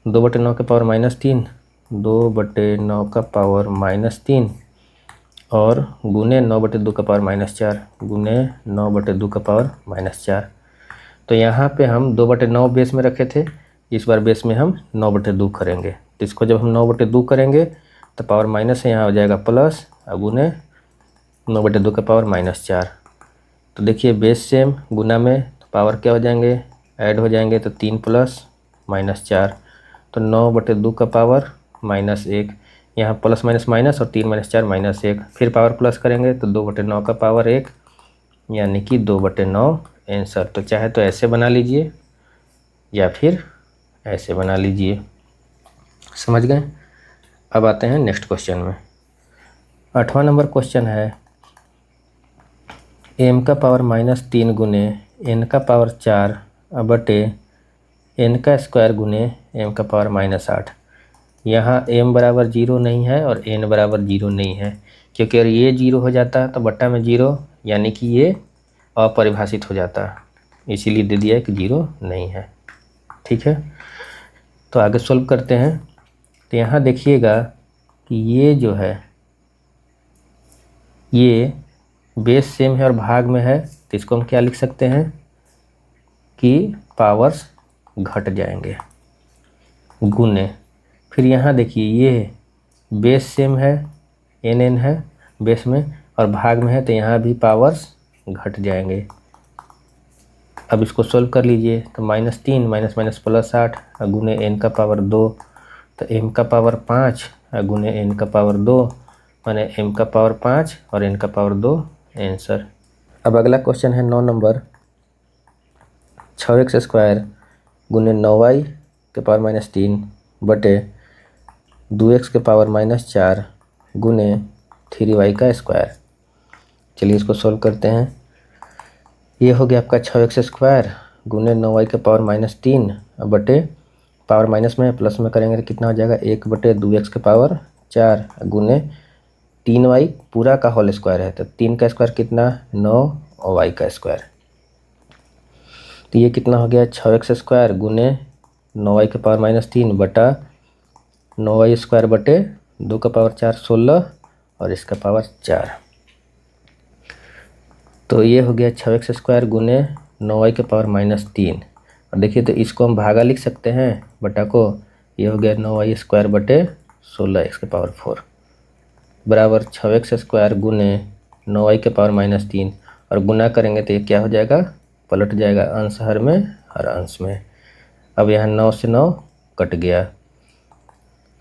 2/9 के पावर -3, 2/9 का पावर -3 और गुने 9/2 का पावर -4, गुने 9/2 का पावर -4। तो यहाँ पे हम 2/9 बेस में रखे थे, इस बार बेस में हम 9/2 करेंगे। तो इसको जब हम 9/2 करेंगे तो पावर माइनस है, यहाँ हो जाएगा प्लस, और गुने 9/2 का पावर -4। तो देखिए बेस सेम, गुना में तो पावर क्या हो जाएंगे, ऐड हो जाएंगे, तो 3 प्लस -4, तो 9/2 का पावर -1, यहाँ प्लस माइनस माइनस और 3 - 4 -1, फिर पावर प्लस करेंगे तो 2/9 का पावर 1, यानी कि 2/9 आंसर। तो चाहे तो ऐसे बना लीजिए या फिर ऐसे बना लीजिए, समझ गए। अब आते हैं नेक्स्ट क्वेश्चन में। 8वां नंबर क्वेश्चन है, m का पावर -3 गुने n का पावर 4 बटे n का स्क्वायर गुने m का पावर -8। यहाँ m बराबर 0 नहीं है और n बराबर 0 नहीं है, क्योंकि अगर ये 0 हो जाता तो बट्टा में 0, यानी कि ये अपरिभाषित हो जाता, इसीलिए दे दिया है कि 0 नहीं है। ठीक है, तो आगे सॉल्व करते हैं। तो यहाँ देखिएगा कि ये जो है ये बेस सेम है और भाग में है, तो इसको हम क्या लिख सकते हैं कि पावर्स घट जाएंगे, गुने, फिर यहाँ देखिए ये बेस सेम है, n है बेस में और भाग में है, तो यहाँ भी पावर्स घट जाएंगे। अब इसको सोल्व कर लीजिए, तो -3 माइनस +8 गुने n का पावर 2, तो m का पावर 5 गुने n का पावर 2, माने m का पावर 5 और n का पावर 2 आंसर। अब अगला क्वेश्चन है 9 नंबर, 6x² गुने 9y के पावर -3 बटे 2x के पावर -4 गुने 3y का स्क्वायर। चलिए इसको सोल्व करते हैं। ये हो गया आपका 6x² गुने 9y के पावर -3 बटे, पावर माइनस में प्लस में करेंगे तो कितना हो जाएगा, 1/2x के पावर 4 गुने 3y पूरा का होल स्क्वायर है, तो 3 का स्क्वायर कितना, 9 और y का स्क्वायर। तो ये कितना हो गया, 6x² गुने 9y के पावर -3 बटा 9y² बटे 2 का पावर 4 16 और इसका पावर 4। तो ये हो गया 6x² गुने 9y के पावर -3, और देखिए तो इसको हम भागा लिख सकते हैं बटा को, ये हो गया 9y² बटे 16x के पावर 4 बराबर 6x² गुने 9y के पावर -3, और गुना करेंगे तो ये क्या हो जाएगा, पलट जाएगा, अंश हर में हर अंश में। अब यहाँ 9 से 9 कट गया,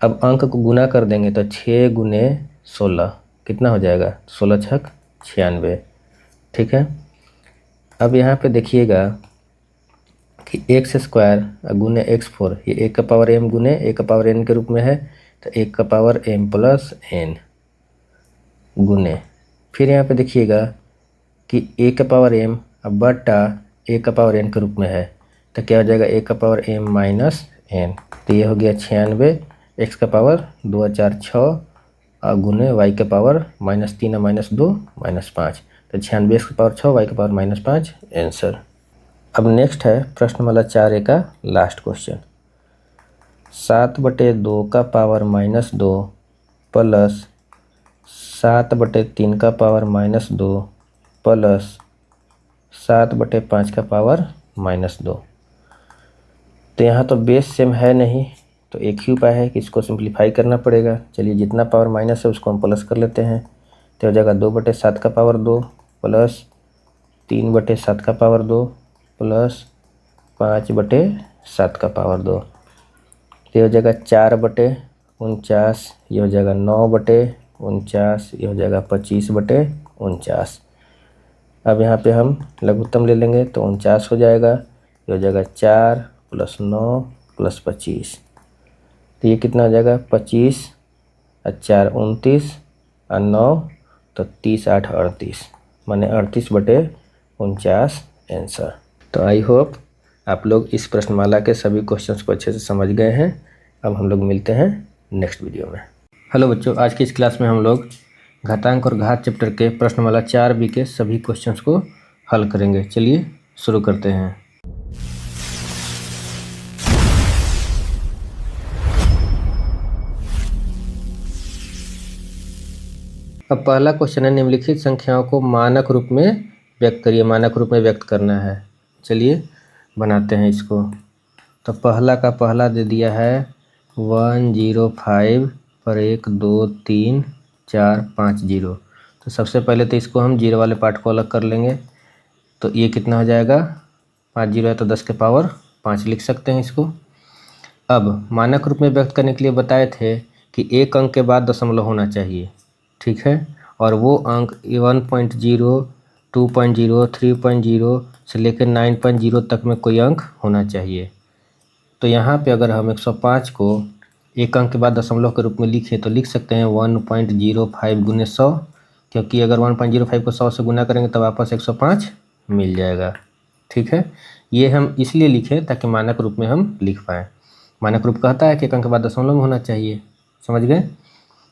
अब अंक को गुना कर देंगे तो 6 गुने 16 कितना हो जाएगा, 16 छक 96। ठीक है, अब यहाँ पे देखिएगा कि x² गुने x4, ये 1 का पावर m गुने 1 का पावर n के रूप में है, तो 1 का पावर m प्लस n गुने, फिर यहाँ पे देखिएगा कि 1 का पावर m अब बटा 1 का पावर n के रूप में है, तो क्या हो जाएगा, 1 का पावर m माइनस n, तो ये हो गया 96, x का पावर 2 4 6 और गुने y का पावर -3 -2 -5, तो 96 x का पावर 6 y का पावर -5 आंसर। अब नेक्स्ट है प्रश्न वाला 4A का लास्ट क्वेश्चन, 7/2 का पावर -2 प्लस 7/3 का पावर -2 प्लस 7/5 का पावर -2। तो यहाँ तो बेस सेम है नहीं, तो एक ही उपाय है कि इसको सिंप्लीफाई करना पड़ेगा। चलिए जितना पावर माइनस है उसको हम प्लस कर लेते हैं, तो हो जाएगा 2/7 का पावर 2 प्लस 3/7 का पावर 2 प्लस 5/7 7 का पावर 2। ये हो जाएगा 4/49, ये हो जाएगा 9/49, ये हो जाएगा 25/49। अब यहाँ पे हम लघुत्तम ले लेंगे तो 49 हो जाएगा। ये हो जाएगा 4 + 9 + 25, तो ये कितना हो जाएगा 25 और 4 29 और 9 तो 30 8 38, माने 38/49 आंसर। तो आई होप आप लोग इस प्रश्नमाला के सभी क्वेश्चंस को अच्छे से समझ गए हैं। अब हम लोग मिलते हैं नेक्स्ट वीडियो में। हेलो बच्चों, आज की इस क्लास में हम लोग घातांक और घात चैप्टर के प्रश्नमाला 4B के सभी क्वेश्चंस को हल करेंगे। चलिए शुरू करते हैं। अब पहला क्वेश्चन है, निम्नलिखित संख्याओं को मानक रूप में व्यक्त करिए। मानक रूप में व्यक्त करना है। चलिए बनाते हैं इसको। तो पहला का पहला दे दिया है 105 पर 1 2 3 4 5 0। तो सबसे पहले तो इसको हम जीरो वाले पार्ट को अलग कर लेंगे। तो ये कितना हो जाएगा, 5 0 है तो 10 के पावर 5 लिख सकते हैं इसको। अब मानक रूप में व्यक्त करने के लिए बताए थे कि एक अंक के बाद दशमलव होना चाहिए, ठीक है। और वो अंक 1.0 2.0 3.0 से लेकर 9.0 तक में कोई अंक होना चाहिए। तो यहाँ पे अगर हम 105 को एक अंक के बाद दशमलव के रूप में लिखें तो लिख सकते हैं 1.05 × 100, क्योंकि अगर 1.05 को 100 से गुना करेंगे तो वापस 105 मिल जाएगा, ठीक है। ये हम इसलिए लिखें ताकि मानक रूप में हम लिख पाएँ। मानक रूप कहता है कि एक अंक के बाद दशमलव में होना चाहिए, समझ गए।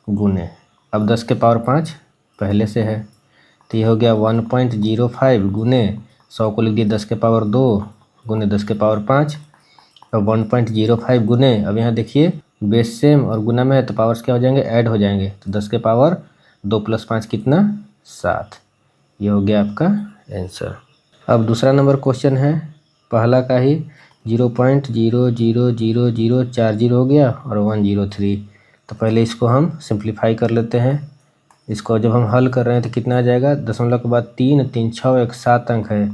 गुने, अब 10 के पावर 5 पहले से है तो ये हो गया 1.05 गुने 100 को लिख दिए 10 के पावर 2 गुने 10 के पावर 5। अब 1.05 गुने, अब यहाँ देखिए बेस सेम और गुना में है तो पावर्स क्या हो जाएंगे, ऐड हो जाएंगे। तो 10 के पावर 2 + 5 कितना, 7। ये हो गया आपका आंसर। अब दूसरा नंबर क्वेश्चन है पहला का ही 0.00040 हो गया और 103। तो पहले इसको हम सिंप्लीफाई कर लेते हैं। इसको जब हम हल कर रहे हैं तो कितना आ जाएगा, दशमलव के बाद 3 3 6 1 7 अंक है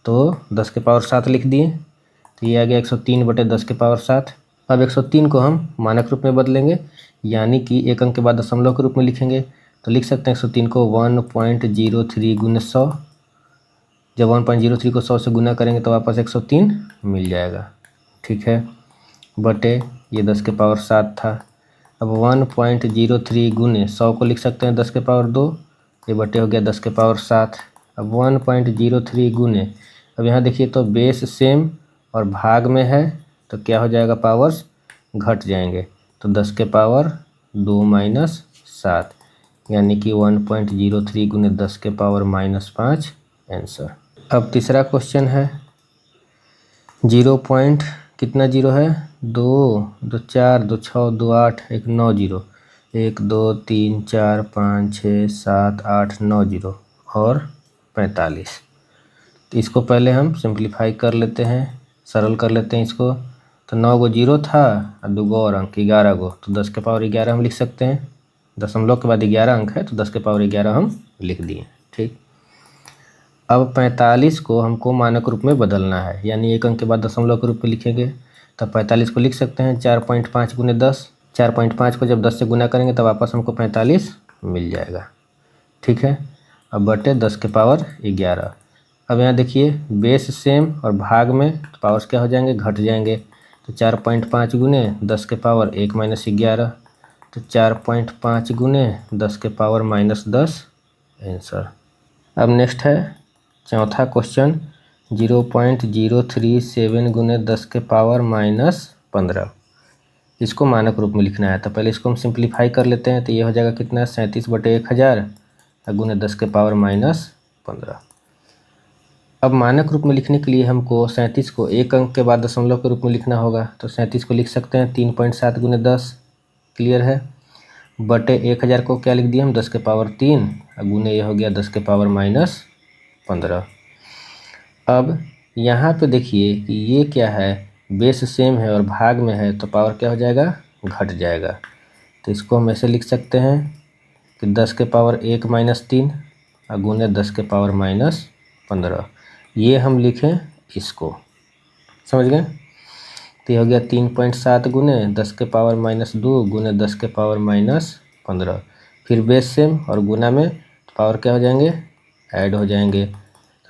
तो 10 के पावर 7 लिख दिए। तो ये आ गया 103/10 के पावर 7। अब 103 को हम मानक रूप में बदलेंगे, यानी कि एक अंक के बाद दशमलव के रूप में लिखेंगे। तो लिख सकते हैं 103 को 1.03 × 100। जब 1.03 को 100 से गुना करेंगे तो वापस 103 मिल जाएगा, ठीक है। बटे ये 10 के पावर 7 था। अब 1.03 गुने 100 को लिख सकते हैं 10 के पावर 2, ये बटे हो गया 10 के पावर 7। अब 1.03 गुने, अब यहाँ देखिए तो बेस सेम और भाग में है तो क्या हो जाएगा, पावर्स घट जाएंगे। तो 10 के पावर 2 - 7, यानी कि 1.03 गुने 10 के पावर -5 आंसर। अब तीसरा क्वेश्चन है 0 पॉइंट कितना जीरो है, 2 2 4 2 6 2 8 1 9 0 1 2 3 4 5 6 7 8 9 0 और 45। तो इसको पहले हम सिंप्लीफाई कर लेते हैं, सरल कर लेते हैं इसको। तो 9 गो जीरो था और 2 गो और अंक 11 गो, तो 10 के पावर 11 हम लिख सकते हैं। दशमलव के बाद 11 अंक है तो 10 के पावर 11 हम लिख दिए, ठीक। अब 45 को हमको मानक रूप में बदलना है, यानी एक अंक के बाद दशमलव के रूप में लिखेंगे। तब 45 को लिख सकते हैं 4.5 × 10। 4.5 को जब 10 से गुना करेंगे तो वापस हमको 45 मिल जाएगा, ठीक है। अब बटे 10 के पावर 11। अब यहाँ देखिए बेस सेम और भाग में तो पावर्स क्या हो जाएंगे, घट जाएंगे। तो 4.5 गुने 10 के पावर 1 - 11, तो 4.5 गुने 10 के पावर -10 आंसर। अब नेक्स्ट है चौथा क्वेश्चन 0.037 गुने 10 के पावर -15। इसको मानक रूप में लिखना है। तो पहले इसको हम सिंप्लीफाई कर लेते हैं। तो ये हो जाएगा कितना, 37/1000 गुने 10 के पावर -15। अब मानक रूप में लिखने के लिए हमको 37 को एक अंक के बाद दशमलव के रूप में लिखना होगा। तो 37 को लिख सकते हैं 3.7 गुने 10, क्लियर है। बटे 1000 को क्या लिख दिए हम, 10 के पावर 3 गुने ये हो गया 10 के पावर -15। अब यहाँ पे देखिए कि ये क्या है, बेस सेम है और भाग में है तो पावर क्या हो जाएगा, घट जाएगा। तो इसको हम ऐसे लिख सकते हैं कि 10 के पावर 1 - 3 गुने 10 के पावर -15। ये हम लिखें इसको, समझ गए। तो ये हो गया 3.7 गुने 10 के पावर -2 गुने 10 के पावर -15। फिर बेस सेम और गुना में पावर क्या हो जाएंगे, ऐड हो जाएंगे।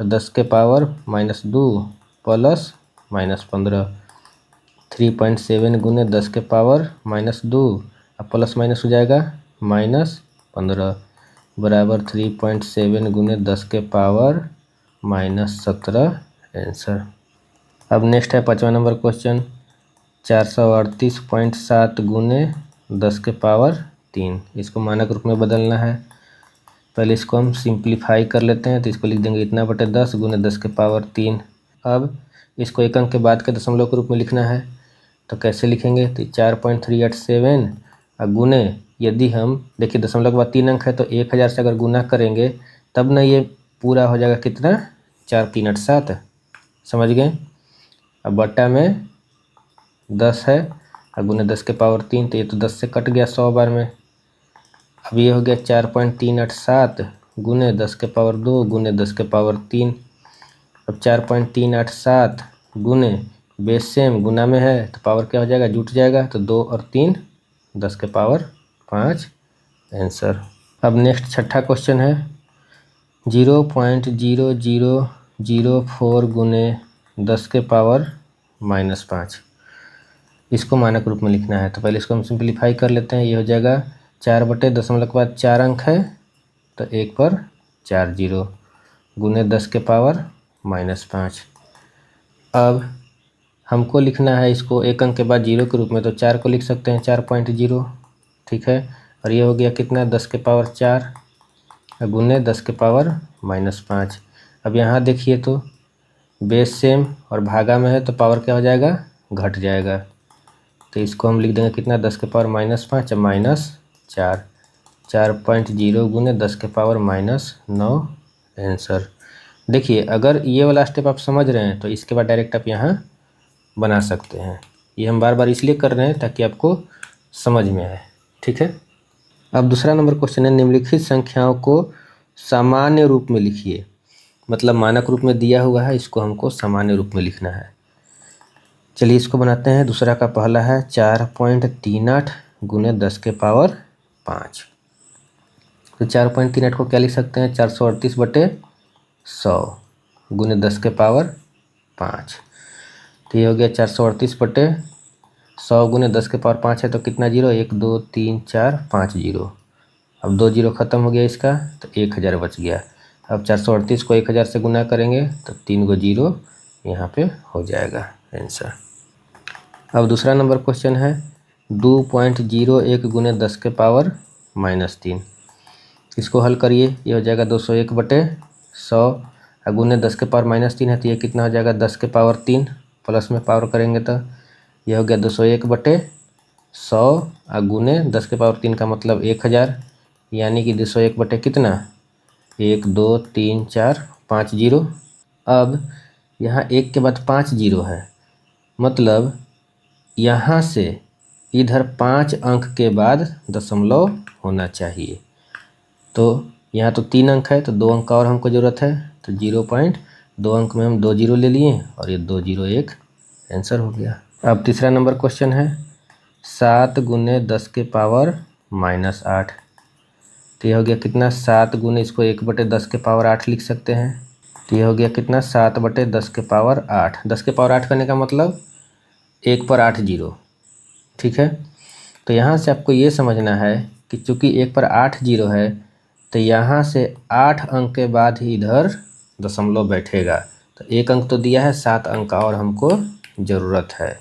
तो 10 के पावर -2 प्लस -15, 3.7 गुने 10 के पावर -2 अब प्लस माइनस हो जाएगा -15 बराबर 3.7 गुने 10 के पावर -17 आंसर। अब नेक्स्ट है 5वां नंबर क्वेश्चन, 438.7 गुने 10 के पावर 3। इसको मानक रूप में बदलना है। पहले इसको हम सिंप्लीफाई कर लेते हैं, तो इसको लिख देंगे इतना बटे 10 गुने 10 के पावर 3। अब इसको एक अंक के बाद के दशमलव के रूप में लिखना है, तो कैसे लिखेंगे, तो 4.387 और गुने, यदि हम देखिए दशमलव के बाद 3 अंक है तो 1000 से अगर गुना करेंगे तब ना ये पूरा हो जाएगा कितना, 4387, समझ गए। अब बट्टा में 10 है और गुने 10 के पावर 3, तो ये तो 10 से कट गया 100 बार में। अब ये हो गया 4.387 गुने 10 के पावर 2 गुने 10 के पावर 3। अब 4.387 गुने बेस सेम गुना में है तो पावर क्या हो जाएगा, जुट जाएगा, तो 2 और 3 10 के पावर 5 आंसर। अब नेक्स्ट छठा क्वेश्चन है, 0.0004 गुने 10 के पावर -5। इसको मानक रूप में लिखना है, तो पहले इसको हम सिंप्लीफाई कर लेते हैं। ये हो जाएगा 4 बटे दशमलव के बाद 4 अंक है तो 1 पर 4 जीरो गुने 10 के पावर -5। अब हमको लिखना है इसको एक अंक के बाद 0 के रूप में, तो 4 को लिख सकते हैं 4.0, ठीक है। और ये हो गया कितना, 10 के पावर 4 गुने 10 के पावर -5। अब यहाँ देखिए तो बेस सेम और भागा में है तो पावर क्या हो जाएगा, घट जाएगा, तो इसको हम लिख देंगे कितना, 10 के पावर -5 -4, 4.0 गुने 10 के पावर -9 आंसर। देखिए अगर ये वाला स्टेप आप समझ रहे हैं तो इसके बाद डायरेक्ट आप यहाँ बना सकते हैं। ये हम बार बार इसलिए कर रहे हैं ताकि आपको समझ में आए, ठीक है। अब दूसरा नंबर क्वेश्चन है, निम्नलिखित संख्याओं को सामान्य रूप में लिखिए। मतलब मानक रूप में दिया हुआ है, इसको हमको सामान्य रूप में लिखना है। चलिए इसको बनाते हैं। दूसरा का पहला है 4.38 गुने 10 के पावर 5। तो 4.38 को क्या लिख सकते हैं, 438 बटे 100 गुने 10 के पावर 5। तो ये हो गया 438 बटे 100 गुने 10 के पावर 5 है तो कितना जीरो, 1 2 3 4 5 जीरो। अब 2 जीरो ख़त्म हो गया इसका, तो 1000 बच गया। अब 438 को 1000 से गुना करेंगे तो 3 गो जीरो यहाँ पे हो जाएगा आंसर। अब दूसरा नंबर क्वेश्चन है 2.01 गुने 10 के पावर -3। इसको हल करिए, ये हो जाएगा 201 बटे 100 गुने 10 के पावर -3 है तो ये कितना हो जाएगा, 10 के पावर 3 प्लस में पावर करेंगे तो यह हो गया 201 बटे 100 गुने 10 के पावर 3 का मतलब 1000, यानी कि 201 बटे कितना, 1 2 3 4 5 जीरो। अब यहाँ 1 के बाद 5 जीरो है, मतलब यहाँ से इधर 5 अंक के बाद दशमलव होना चाहिए। तो यहाँ तो 3 अंक है तो 2 अंक का और हमको ज़रूरत है, तो 0.2 अंक में हम 2 जीरो ले लिए और ये 2 जीरो एक आंसर हो गया। अब तीसरा नंबर क्वेश्चन है 7 गुने 10 के पावर -8। तो ये हो गया कितना, 7 गुने, इसको 1 बटे 10 के पावर 8 लिख सकते हैं। तो ये हो गया कितना, 7 बटे 10 के पावर 8। 10 के पावर 8 करने का मतलब 1 पर 8 जीरो, ठीक है। तो यहाँ से आपको ये समझना है कि चूँकि 1 पर 8 जीरो है तो यहाँ से 8 अंक के बाद ही इधर दशमलव बैठेगा। तो 1 अंक तो दिया है, 7 अंक का और हमको ज़रूरत है,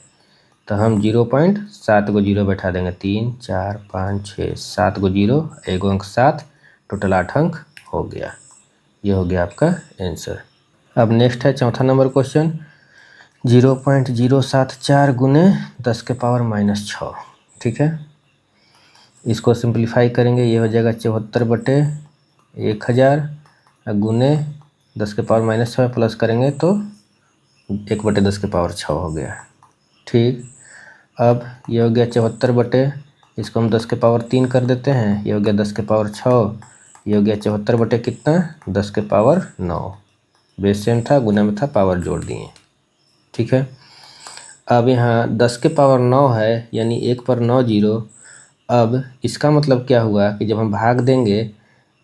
तो हम 0.7 गो जीरो बैठा देंगे। 3 4 5 6 7 गो जीरो, 1 अंक 7, टोटल 8 अंक हो गया। ये हो गया आपका आंसर। अब नेक्स्ट है चौथा नंबर क्वेश्चन 0.074 गुने 10 के पावर -6, ठीक है। इसको सिंप्लीफाई करेंगे, ये हो जाएगा 74 बटे 1000 गुने 10 के पावर -6 प्लस करेंगे तो 1 बटे 10 के पावर 6 हो गया, ठीक। अब ये हो गया 74 बटे, इसको हम 10 के पावर 3 कर देते हैं, ये हो गया 10 के पावर 6, ये हो गया 74 बटे कितना, 10 के पावर 9। बेस सेम था, गुना में था, पावर जोड़ दिए, ठीक है। अब यहाँ 10 के पावर 9 है, यानी 1 पर 9 जीरो। अब इसका मतलब क्या हुआ कि जब हम भाग देंगे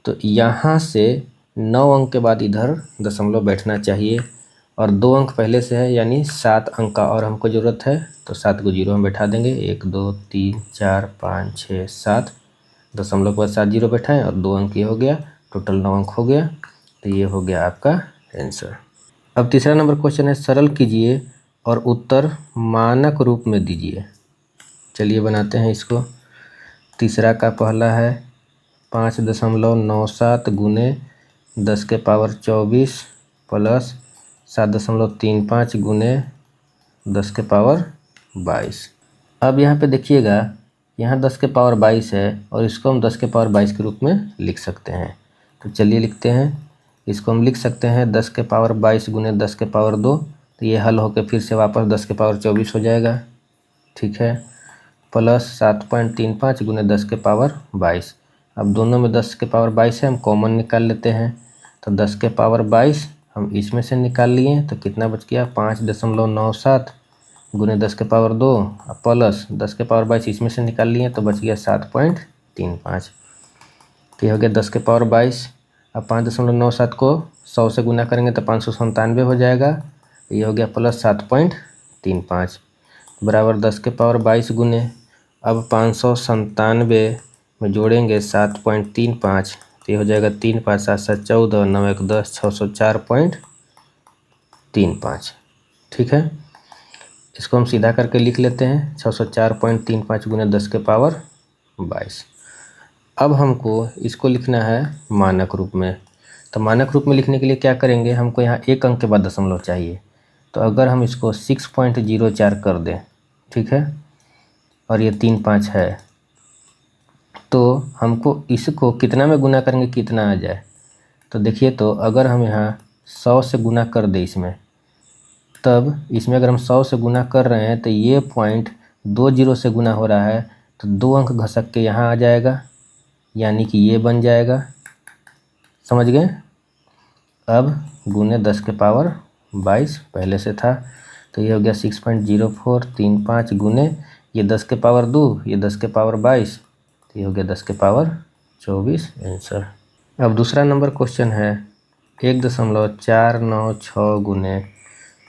तो यहाँ से 9 अंक के बाद इधर दशमलव बैठना चाहिए, और 2 अंक पहले से है, यानी 7 अंक का और हमको ज़रूरत है, तो 7 को जीरो हम बैठा देंगे। 1 2 3 4 5 6 7, दशमलव के बाद 7 जीरो बैठाएँ और 2 अंक ये हो गया, टोटल 9 अंक हो गया। तो ये हो गया आपका आंसर। अब तीसरा नंबर क्वेश्चन है, सरल कीजिए और उत्तर मानक रूप में दीजिए। चलिए बनाते हैं इसको। तीसरा का पहला है 5.97 गुने 10 के पावर 24 प्लस 7.35 गुने 10 के पावर 22। अब यहाँ पे देखिएगा, यहाँ 10 के पावर 22 है और इसको हम 10 के पावर 22 के रूप में लिख सकते हैं। तो चलिए लिखते हैं। इसको हम लिख सकते हैं 10 के पावर 22 गुने 10 के पावर 2, तो ये हल होकर फिर से वापस 10 के पावर 24 हो जाएगा, ठीक है, प्लस 7.35 गुने 10 के पावर 22। अब दोनों में 10 के पावर 22 है, हम कॉमन निकाल लेते हैं। तो 10 के पावर 22 हम इसमें से निकाल लिए, तो कितना बच गया, 5.97 गुने 10 के पावर 2 प्लस 10 के पावर 22 इसमें से निकाल लिए, तो बच गया 7.35। तो ये हो गया 10 के पावर 22। अब 5.97 को 100 से गुना करेंगे तो 597 हो जाएगा। ये हो गया प्लस 7.35 बराबर 10 के पावर 22 गुने, अब 597 में जोड़ेंगे 7.35, तो ये हो जाएगा 3 5 7 7 14 9 1 10 604.35, ठीक है। इसको हम सीधा करके लिख लेते हैं 604.35 गुने 10 के पावर 22। अब हमको इसको लिखना है मानक रूप में। तो मानक रूप में लिखने के लिए क्या करेंगे, हमको यहाँ 1 अंक के बाद दशमलव चाहिए। तो अगर हम इसको 6.04 कर दें, ठीक है, और ये 3 5 है, तो हमको इसको कितना में गुना करेंगे कितना आ जाए। तो देखिए, तो अगर हम यहाँ 100 से गुना कर दें इसमें, तब इसमें अगर हम 100 से गुना कर रहे हैं तो ये पॉइंट 2 जीरो से गुना हो रहा है, तो 2 अंक घसक के यहाँ आ जाएगा, यानी कि ये बन जाएगा, समझ गए। अब गुने 10 के पावर 22 पहले से था, तो ये हो गया 6.0435 गुने ये 10 के पावर 2, ये 10 के पावर 22, तो ये हो गया 10 के पावर 24 आंसर। अब दूसरा नंबर क्वेश्चन है 1.496 गुने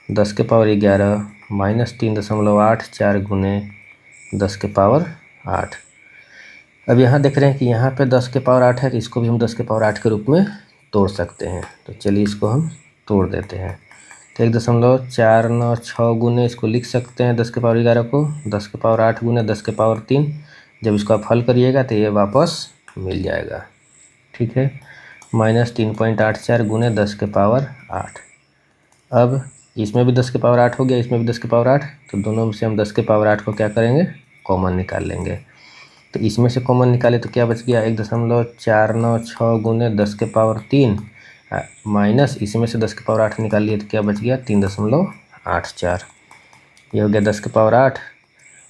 10 के पावर 11 माइनस 3.84 गुने 10 के पावर 8। अब यहाँ देख रहे हैं कि यहाँ पे 10 के पावर 8 है, तो इसको भी हम 10 के पावर 8 के रूप में तोड़ सकते हैं। तो चलिए इसको हम तोड़ देते हैं। तो 1.496 गुने इसको लिख सकते हैं 10 के पावर 11 को, 10 के पावर 8 गुने 10 के पावर 3। जब इसको आप हल करिएगा तो ये वापस मिल जाएगा, ठीक है, माइनस 3.84 गुने 10 के पावर 8। अब इसमें भी 10 के पावर 8 हो गया, इसमें भी 10 के पावर 8, तो दोनों में से हम 10 के पावर 8 को क्या करेंगे, कॉमन निकाल लेंगे। तो इसमें से कॉमन निकाले तो क्या बच गया, 1.496 गुने 10 के पावर 3 माइनस इसमें से 10 के पावर 8 निकाल लिए, तो क्या बच गया 3.84। ये हो गया 10 के पावर 8,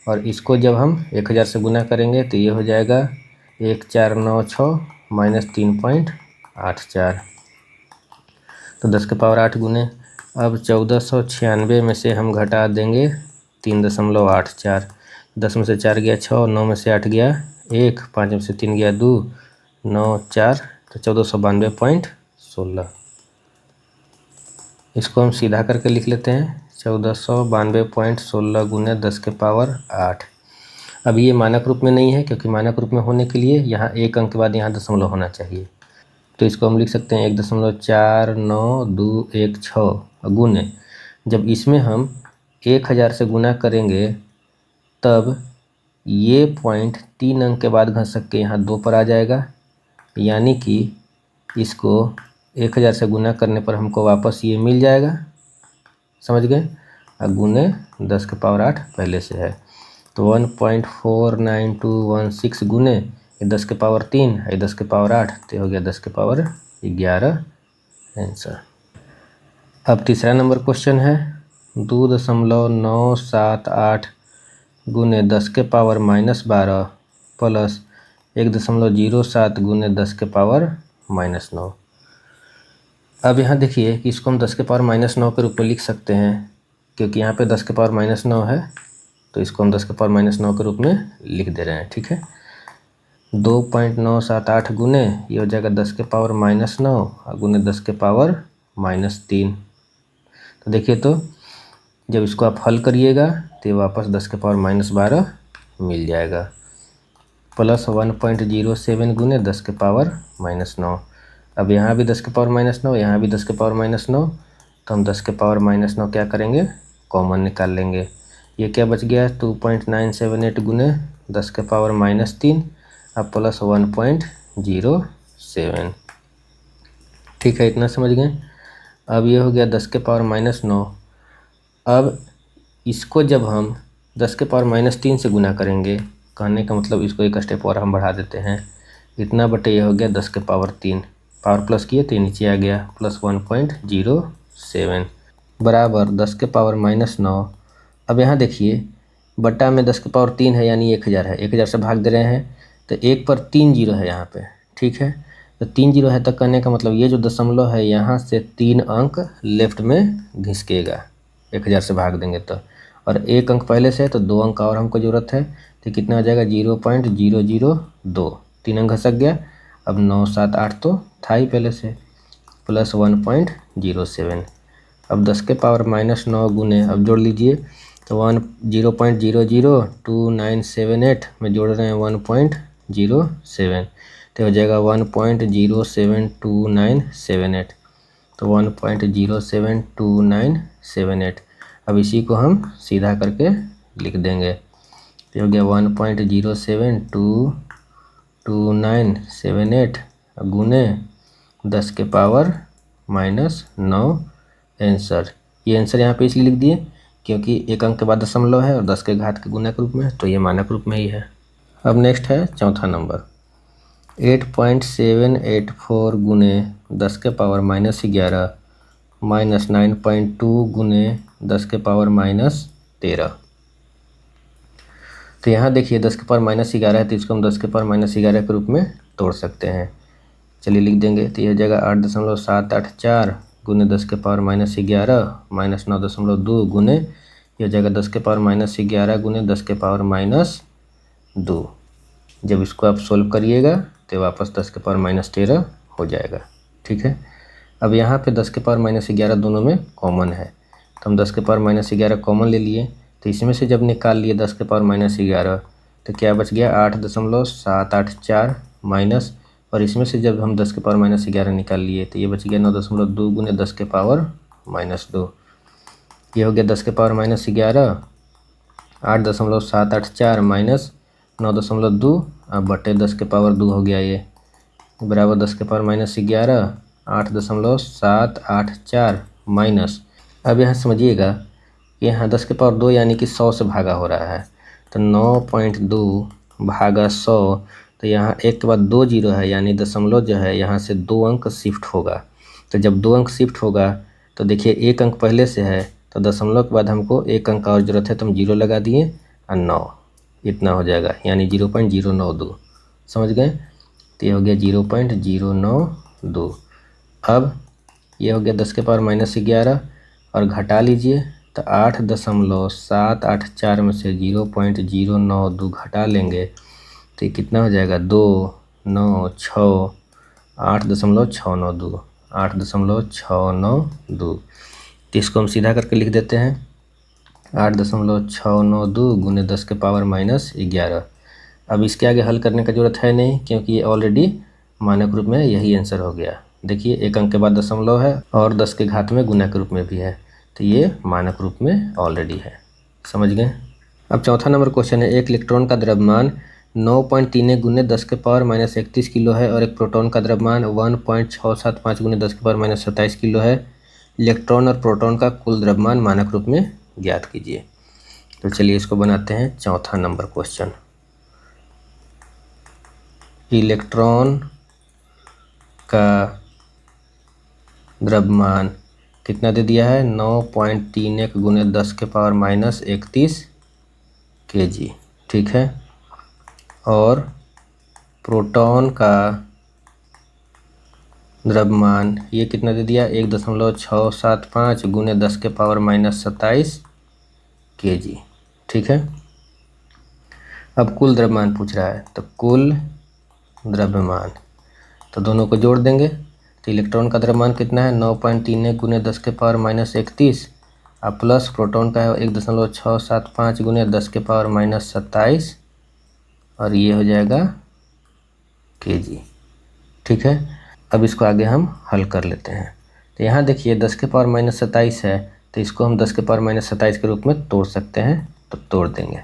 और इसको जब हम 1000 से गुना करेंगे तो ये हो जाएगा 1496 माइनस 3.84। तो 10 के पावर 8 गुने, अब 1496 में से हम घटा देंगे 3.84। 10 में से 4 गया 6, 9 में से 8 गया 1, 5 में से 3 गया 2, 9 4, तो 1492.16। इसको हम सीधा करके लिख लेते हैं 1492.16 गुने 10 के पावर 8। अब ये मानक रूप में नहीं है, क्योंकि मानक रूप में होने के लिए यहाँ 1 अंक के बाद यहाँ दशमलव होना चाहिए। तो इसको हम लिख सकते हैं 1.4926 गुने, जब इसमें हम 1000 से गुना करेंगे तब ये पॉइंट 3 अंक के बाद घसक के यहाँ 2 पर आ जाएगा, यानी कि इसको 1000 से गुना करने पर हमको वापस ये मिल जाएगा, समझ गए। गुने 10 के पावर 8 पहले से है, तो 1.49216 गुने ये 10 के पावर 3 है, 10 के पावर 8, तो हो गया 10 के पावर 11 आंसर। अब तीसरा नंबर क्वेश्चन है 2.978 गुने 10 के पावर -12 प्लस 1.07 गुने 10 के पावर -9। अब यहाँ देखिए कि इसको हम 10 के पावर -9 के रूप में लिख सकते हैं क्योंकि यहाँ पे 10 के पावर -9 है, तो इसको हम 10 के पावर -9 के रूप में लिख दे रहे हैं। ठीक है, 2.978 गुने ये हो जाएगा 10 के पावर -9 और गुने 10 के पावर -3। तो देखिए, तो जब इसको आप हल करिएगा तो ये वापस 10 के पावर -12 मिल जाएगा, प्लस 1.07 गुने 10 के पावर -9। अब यहाँ भी 10 के पावर -9, यहाँ भी 10 के पावर -9, तो हम 10 के पावर -9 क्या करेंगे, कॉमन निकाल लेंगे। ये क्या बच गया, 2.978 गुने 10 के पावर -3 अब प्लस 1.07। ठीक है, इतना समझ गए। अब ये हो गया 10 के पावर -9। अब इसको जब हम 10 के पावर -3 से गुना करेंगे, कहने का मतलब इसको एक स्टेप और हम बढ़ा देते हैं, इतना बटे ये हो गया 10 के पावर 3, पावर प्लस किए तो नीचे आ गया प्लस 1.07 बराबर 10 के पावर -9। अब यहाँ देखिए, बटा में 10 के पावर 3 है यानी 1000 है, 1000 से भाग दे रहे हैं तो 1 पर 3 जीरो है यहाँ पे। ठीक है, तो 3 जीरो है, तो कहने का मतलब ये जो दशमलव है यहाँ से 3 अंक लेफ्ट में घिसकेगा, 1000 से भाग देंगे तो, और 1 अंक पहले से है तो 2 अंक और हमको ज़रूरत है, तो कितना हो जाएगा 0.002, 3 अंक घसक गया। अब 9 7 8 तो था ही पहले से, प्लस 1.07। अब 10 के पावर -9 गुने, अब जोड़ लीजिए तो 0.002978 में जोड़ रहे हैं 1.07, तो हो जाएगा 1.072978, तो 1.072978। अब इसी को हम सीधा करके लिख देंगे, तो हो गया 1.072978 गुने 10 के पावर -9 आंसर। ये आंसर यहाँ पे इसलिए लिख दिए क्योंकि 1 अंक के बाद दशमलव है और 10 के घात के गुना के रूप में, तो ये मानक रूप में ही है। अब नेक्स्ट है चौथा नंबर, 8.784 गुने 10 के पावर -11 -9.2 गुने 10 के पावर -13। तो यहाँ देखिए 10 के पावर -11 है, तो इसको हम 10 के पावर -11 के रूप में तोड़ सकते हैं। चलिए लिख देंगे, तो ये हो जाएगा 8.784 गुने 10 के पावर -11 -9.2 गुने, ये हो जाएगा 10 के पावर -11 गुने 10 के पावर -2। जब इसको आप सोल्व करिएगा तो वापस 10 के पावर -13 हो जाएगा। ठीक है, अब यहाँ पे 10 के पावर -11 दोनों में कॉमन है, तो हम 10 के पावर -11 कॉमन ले लिए, तो इसमें से जब निकाल लिए 10 के पावर -11 तो क्या बच गया 8.784 माइनस, और इसमें से जब हम 10 के पावर -11 निकाल लिए तो ये बच गया 9.2 गुने 10 के पावर -2। ये हो गया 10 के पावर -11, 8.784 माइनस 9.2 अब बटे 10 के पावर 2 हो गया, ये बराबर 10 के पावर -11 8.784 माइनस। अब यहाँ समझिएगा कि यहाँ 10 के पावर 2 यानी कि 100 से भागा हो रहा है, तो 9.2 भागा 100, तो यहाँ 1 के बाद 2 जीरो है यानी दशमलव जो है यहाँ से 2 अंक शिफ्ट होगा। तो जब 2 अंक शिफ्ट होगा तो देखिए 1 अंक पहले से है, तो दशमलव के बाद हमको 1 अंक और ज़रूरत है, तो हम 0 लगा दिए और 9 इतना हो जाएगा, यानी 0.092। समझ गए, तो ये हो गया 0.092। अब ये हो गया 10 के पावर -11 और घटा लीजिए, तो 8.784 में से 0.092 घटा लेंगे तो ये कितना हो जाएगा 2 9 6 8.692 8.692। तो इसको हम सीधा करके लिख देते हैं 8.692 गुने 10 के पावर -11। अब इसके आगे हल करने का जरूरत है नहीं क्योंकि ये ऑलरेडी मानक रूप में यही आंसर हो गया। देखिए 1 अंक के बाद दशमलव है और 10 के घात में गुना के रूप में भी है, तो ये मानक रूप में ऑलरेडी है। समझ गए। अब चौथा नंबर क्वेश्चन है, एक इलेक्ट्रॉन का द्रव्यमान 9.3 गुने 10 के पावर -31 किलो है और एक प्रोटॉन का द्रव्यमान 1.675 गुने 10 के पावर -27 किलो है। इलेक्ट्रॉन और प्रोटॉन का कुल द्रव्यमान मानक रूप में ज्ञात कीजिए। तो चलिए इसको बनाते हैं चौथा नंबर क्वेश्चन। इलेक्ट्रॉन का द्रव्यमान कितना दे दिया है 9.31 गुने 10 के पावर -31 kg, ठीक है। और प्रोटॉन का द्रव्यमान ये कितना दे दिया 1.675 गुने 10 के पावर -27 kg। ठीक है, अब कुल द्रव्यमान पूछ रहा है, तो कुल द्रव्यमान, तो दोनों को जोड़ देंगे। तो इलेक्ट्रॉन का द्रव्यमान कितना है 9.31 गुने 10 के पावर माइनस 31, और प्लस प्रोटॉन का है 1.675 गुने 10 के पावर माइनस 27, और ये हो जाएगा kg। ठीक है, अब इसको आगे हम हल कर लेते हैं। तो यहाँ देखिए 10 के पावर माइनस 27 है, तो इसको हम 10 के पावर माइनस 27 के रूप में तोड़ सकते हैं, तो तोड़ देंगे।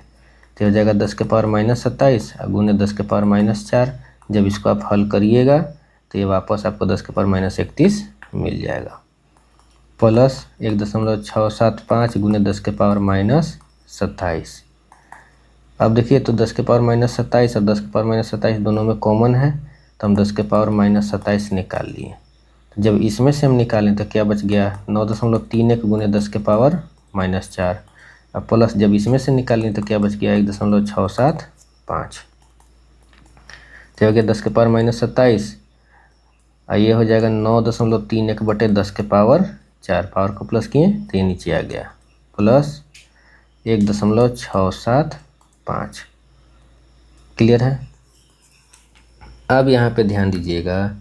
तो हो जाएगा 10 के पावर माइनस 27 गुने 10 के पावर माइनस 4। जब इसको आप हल करिएगा तो ये वापस आपको 10 के पावर माइनस 31 मिल जाएगा, प्लस 1.675 गुने 10 के पावर माइनस 27। अब देखिए तो 10 के पावर माइनस 27 और 10 के पावर माइनस 27 दोनों में कॉमन है, तो हम 10 के पावर माइनस 27 निकाल लिए। तो जब इसमें से हम निकालें तो क्या बच गया 9.31 गुने 10 के पावर माइनस 4, और प्लस जब इसमें से निकालें तो क्या बच गया 1.675। तो हो गया 10 के पावर माइनस 27, और ये हो जाएगा 9.31 बटे 10 के पावर 4, पावर को प्लस किए तो ये नीचे आ गया, प्लस 1.675। क्लियर है। अब यहाँ पे ध्यान दीजिएगा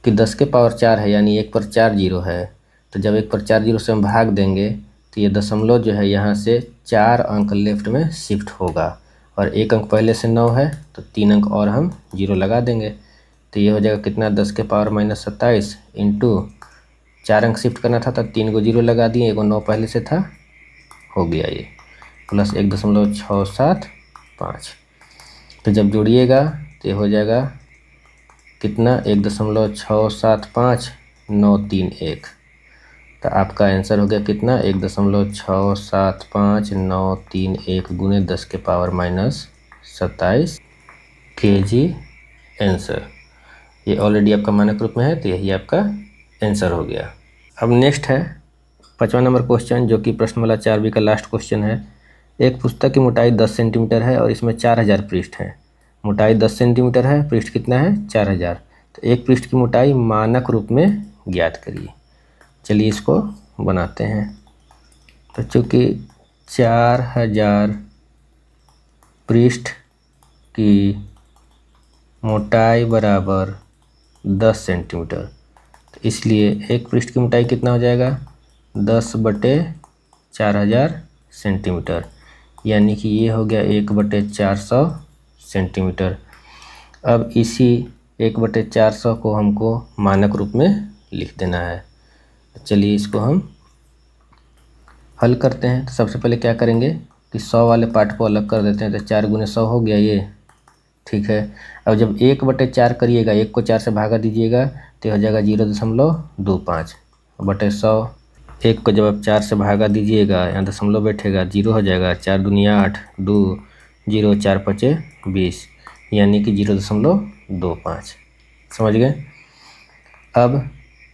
कि 10 के पावर 4 है, यानी 1 पर 4 जीरो है, तो जब 1 पर 4 जीरो से हम भाग देंगे तो ये दशमलव जो है यहाँ से 4 अंक लेफ्ट में शिफ्ट होगा, और 1 अंक पहले से 9 है तो 3 अंक और हम जीरो लगा देंगे। तो ये हो जाएगा कितना 10 के पावर माइनस 27 इंटू 4 अंक शिफ्ट करना था तो 3 को जीरो लगा दिए, 1 9 पहले से था, हो गया ये, प्लस 1.675। तो जब जोड़िएगा तो ये हो जाएगा कितना 1.675,931। तो आपका आंसर हो गया कितना 1.675,931 गुने 10 के पावर माइनस 27 kg आंसर। ये ऑलरेडी आपका मानक रूप में है, तो यही आपका आंसर हो गया। अब नेक्स्ट है 5वां नंबर क्वेश्चन, जो कि प्रश्नमाला 4B का लास्ट क्वेश्चन है। एक पुस्तक की मोटाई 10 सेंटीमीटर है और इसमें 4000 पृष्ठ हैं। मोटाई 10 सेंटीमीटर है, पृष्ठ कितना है 4000। तो एक पृष्ठ की मोटाई मानक रूप में ज्ञात करिए। चलिए इसको बनाते हैं। तो चूँकि 4000 पृष्ठ की मोटाई बराबर 10 सेंटीमीटर, तो इसलिए एक पृष्ठ की मोटाई कितना हो जाएगा 10/4000 सेंटीमीटर, यानी कि ये हो गया 1/400 सेंटीमीटर। अब इसी 1/400 को हमको मानक रूप में लिख देना है। चलिए इसको हम हल करते हैं। तो सबसे पहले क्या करेंगे कि 100 वाले पार्ट को अलग कर देते हैं। तो 4 गुने 100 हो गया ये, ठीक है। अब जब 1/4 करिएगा, 1 को 4 से भागा दीजिएगा तो हो जाएगा 0.25 बटे 100। 1 को जब आप 4 से भागा दीजिएगा, यहाँ दशमलव बैठेगा, 0 हो जाएगा। 4 दूनी 8, 2 0, 4 5 20, यानी कि 0.25। समझ गए। अब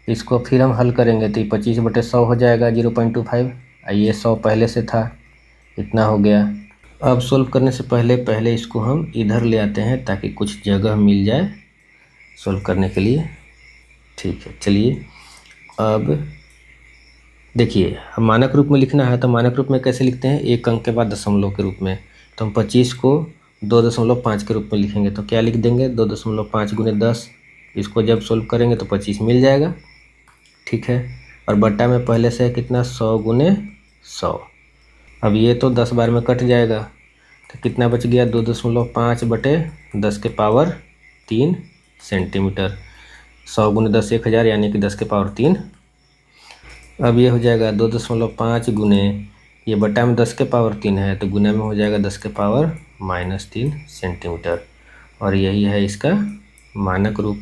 इसको फिर हम हल करेंगे तो 25/100 हो जाएगा 0.25। ये 100 पहले से था, इतना हो गया। अब सोल्व करने से पहले इसको हम इधर ले आते हैं ताकि कुछ जगह मिल जाए सोल्व करने के लिए। ठीक है, चलिए अब देखिए हम मानक रूप में लिखना है, तो मानक रूप में कैसे लिखते हैं, 1 अंक के बाद दशमलव के रूप में। तो हम 25 को 2.5 के रूप में लिखेंगे। तो क्या लिख देंगे 2.5 गुने 10। इसको जब सोल्व करेंगे तो 25 मिल जाएगा, ठीक है। और बट्टा में पहले से कितना 100 गुने 100। अब ये तो 10 बार में कट जाएगा, तो कितना बच गया 2.5 बटे 10 के पावर 3 सेंटीमीटर। 100 गुने 10 1000, यानी कि 10 के पावर 3। अब ये हो जाएगा 2.5 गुने, ये बट्टा में 10 के पावर 3 है, तो गुना में हो जाएगा 10 के पावर -3 सेंटीमीटर। और यही है इसका मानक रूप।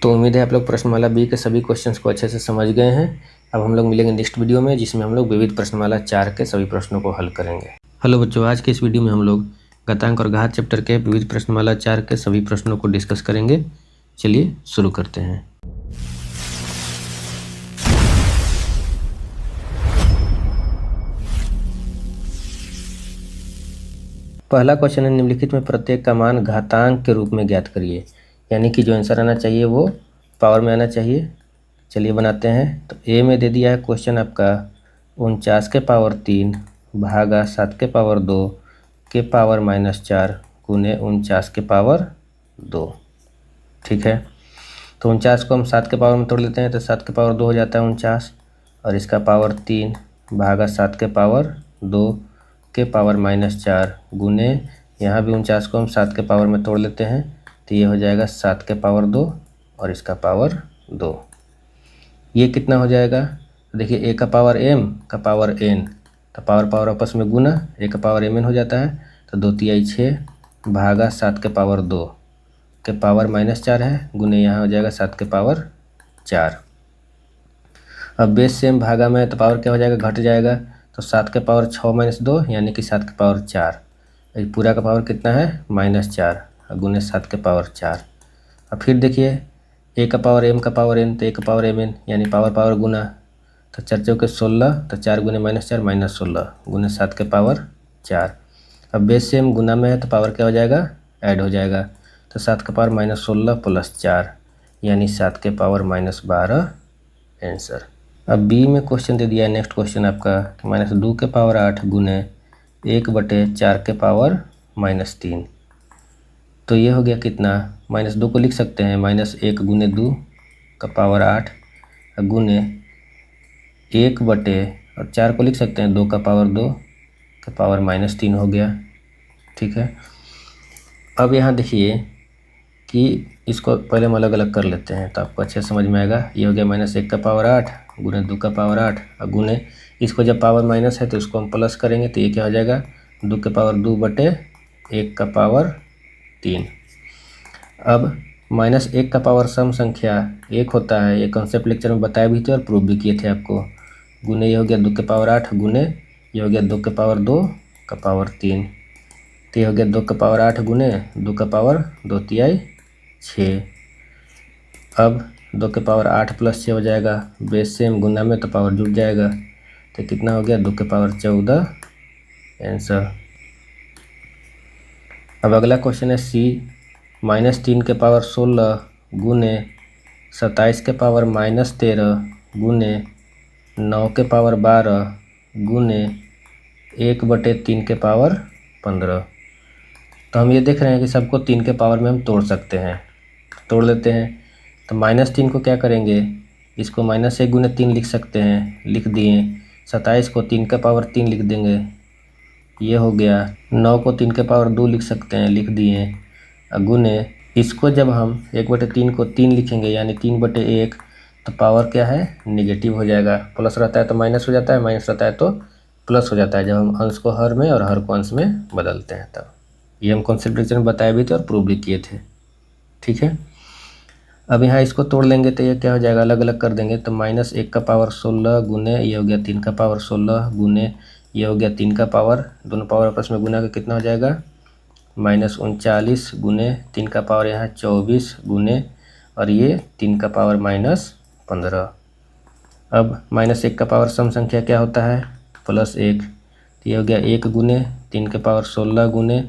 तो उम्मीद है आप लोग प्रश्नमाला बी के सभी क्वेश्चंस को अच्छे से समझ गए हैं। अब हम लोग मिलेंगे नेक्स्ट वीडियो में, जिसमें हम लोग विविध प्रश्नमाला 4 के सभी प्रश्नों को हल करेंगे। हेलो बच्चों, आज के इस वीडियो में हम लोग घातांक और घात चैप्टर के विविध प्रश्नमाला 4 के सभी प्रश्नों को डिस्कस करेंगे। चलिए शुरू करते हैं। पहला क्वेश्चन है, निम्नलिखित में प्रत्येक का मान घातांक के रूप में ज्ञात करिए। यानी कि जो आंसर आना चाहिए वो पावर में आना चाहिए। चलिए बनाते हैं। तो ए में दे दिया है क्वेश्चन आपका 49 के पावर 3, भागा 7 के पावर 2 के पावर -4 गुने 49 के पावर 2। ठीक है, तो 49 को हम 7 के पावर में तोड़ लेते हैं तो 7 के पावर 2 हो जाता है 49, और इसका पावर 3 भागा 7 के पावर 2 के पावर -4 गुने, यहाँ भी 49 को हम 7 के पावर में तोड़ लेते हैं तो ये हो जाएगा 7 के पावर 2 और इसका पावर 2। ये कितना हो जाएगा, देखिए a का पावर m का पावर n, तो पावर पावर आपस में गुना, a का पावर mn हो जाता है, तो 2 तिहाई 6 भागा 7 के पावर 2 के पावर -4 है गुने, यहाँ हो जाएगा 7 के पावर 4। अब बेस सेम भागा में तो पावर क्या हो जाएगा, घट जाएगा, तो 7 के पावर 6 - 2 यानी कि 7 के पावर 4। पूरा का पावर कितना है -4 गुने 7 के पावर 4। अब फिर देखिए a का पावर m का पावर n, तो a का पावर mn यानी पावर पावर गुना, तो 4 चौके 16, तो 4 गुने -4 -16 गुने 7 के पावर 4। अब बेस सेम गुना में है तो पावर क्या हो जाएगा, ऐड हो जाएगा, तो 7 का पावर -16 प्लस 4 यानी 7 के पावर -12 आंसर। अब बी में क्वेश्चन दे दिया है, नेक्स्ट क्वेश्चन आपका -2 के पावर 8 गुने 1/4 के पावर -3। तो ये हो गया कितना, -2 को लिख सकते हैं -1 गुने 2 का पावर 8 गुने 1/4 को लिख सकते हैं 2 का पावर 2 का पावर -3 हो गया। ठीक है, अब यहाँ देखिए कि इसको पहले हम अलग अलग कर लेते हैं तो आपको अच्छे समझ में आएगा। ये हो गया -1 का पावर 8 गुने 2 का पावर 8 और गुने, इसको जब पावर माइनस है तो इसको हम प्लस करेंगे तो ये क्या हो जाएगा, 2 के पावर 2/1 का पावर 3। अब -1 का पावर सम संख्या 1 होता है, ये कॉन्सेप्ट लेक्चर में बताया भी थे और प्रूव भी किए थे आपको। गुने ये हो गया 2 के पावर 8 गुने ये हो गया 2 के पावर 2 का पावर 3, तो ये हो गया 2 का पावर 8 गुने 2 का पावर 2 तिहाई 6। अब 2 के पावर 8 प्लस 6 हो जाएगा, बेस सेम गुना में तो पावर जुड़ जाएगा, तो कितना हो गया 2 के पावर 14 आंसर। अब अगला क्वेश्चन है सी, -3 के पावर 16 गुने 27 के पावर -13 गुने 9 के पावर 12 गुने 1/3 के पावर 15। तो हम ये देख रहे हैं कि सबको 3 के पावर में हम तोड़ सकते हैं, तोड़ लेते हैं। तो -3 को क्या करेंगे, इसको -1 गुने 3 लिख सकते हैं, लिख दिए। 27 को 3 के पावर 3 लिख देंगे, ये हो गया। 9 को 3 के पावर 2 लिख सकते हैं, लिख दिए। गुने इसको जब हम 1/3 को 3 लिखेंगे यानी 3/1, तो पावर क्या है निगेटिव हो जाएगा। प्लस रहता है तो माइनस हो जाता है, माइनस रहता है तो प्लस हो जाता है जब हम अंश को हर में और हर को अंश में बदलते हैं तब। ये हम कॉन्सेप्ट लेक्चर में बताए भी थे और प्रूव भी किए थे। ठीक है, अब यहाँ इसको तोड़ लेंगे तो ये क्या हो जाएगा, अलग अलग कर देंगे। तो -1 का पावर 16 गुने ये हो गया 3 का पावर 16 गुने ये हो गया 3 का पावर, दोनों पावर आपस में गुना का कितना हो जाएगा -39 गुने 3 का पावर यहाँ 24 गुने और ये 3 का पावर -15। अब -1 का पावर सम संख्या क्या होता है +1, तो ये हो गया 1 गुने 3 के पावर 16 गुने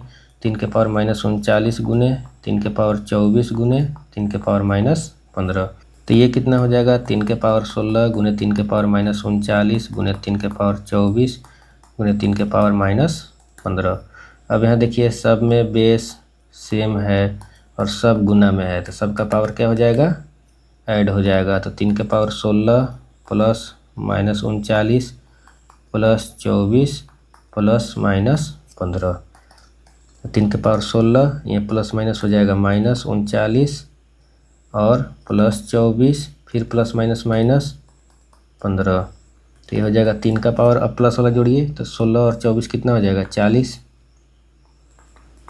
3 के पावर -39 गुने 3 के पावर 24 गुने 3 के पावर -15। तो ये कितना हो जाएगा 3 के पावर 16 गुने 3 के पावर -39 गुने 3 के पावर 24 गुने 3 के पावर -15। अब यहाँ देखिए सब में बेस सेम है और सब गुना में है, तो सब का पावर क्या हो जाएगा ऐड हो जाएगा। तो 3 के पावर 16 प्लस -39 प्लस 24 प्लस -15, 3 के पावर 16 ये प्लस माइनस हो जाएगा -39 और प्लस 24 फिर प्लस माइनस -15, तो ये हो जाएगा 3 का पावर। अब प्लस वाला जोड़िए तो 16 और 24 कितना हो जाएगा 40,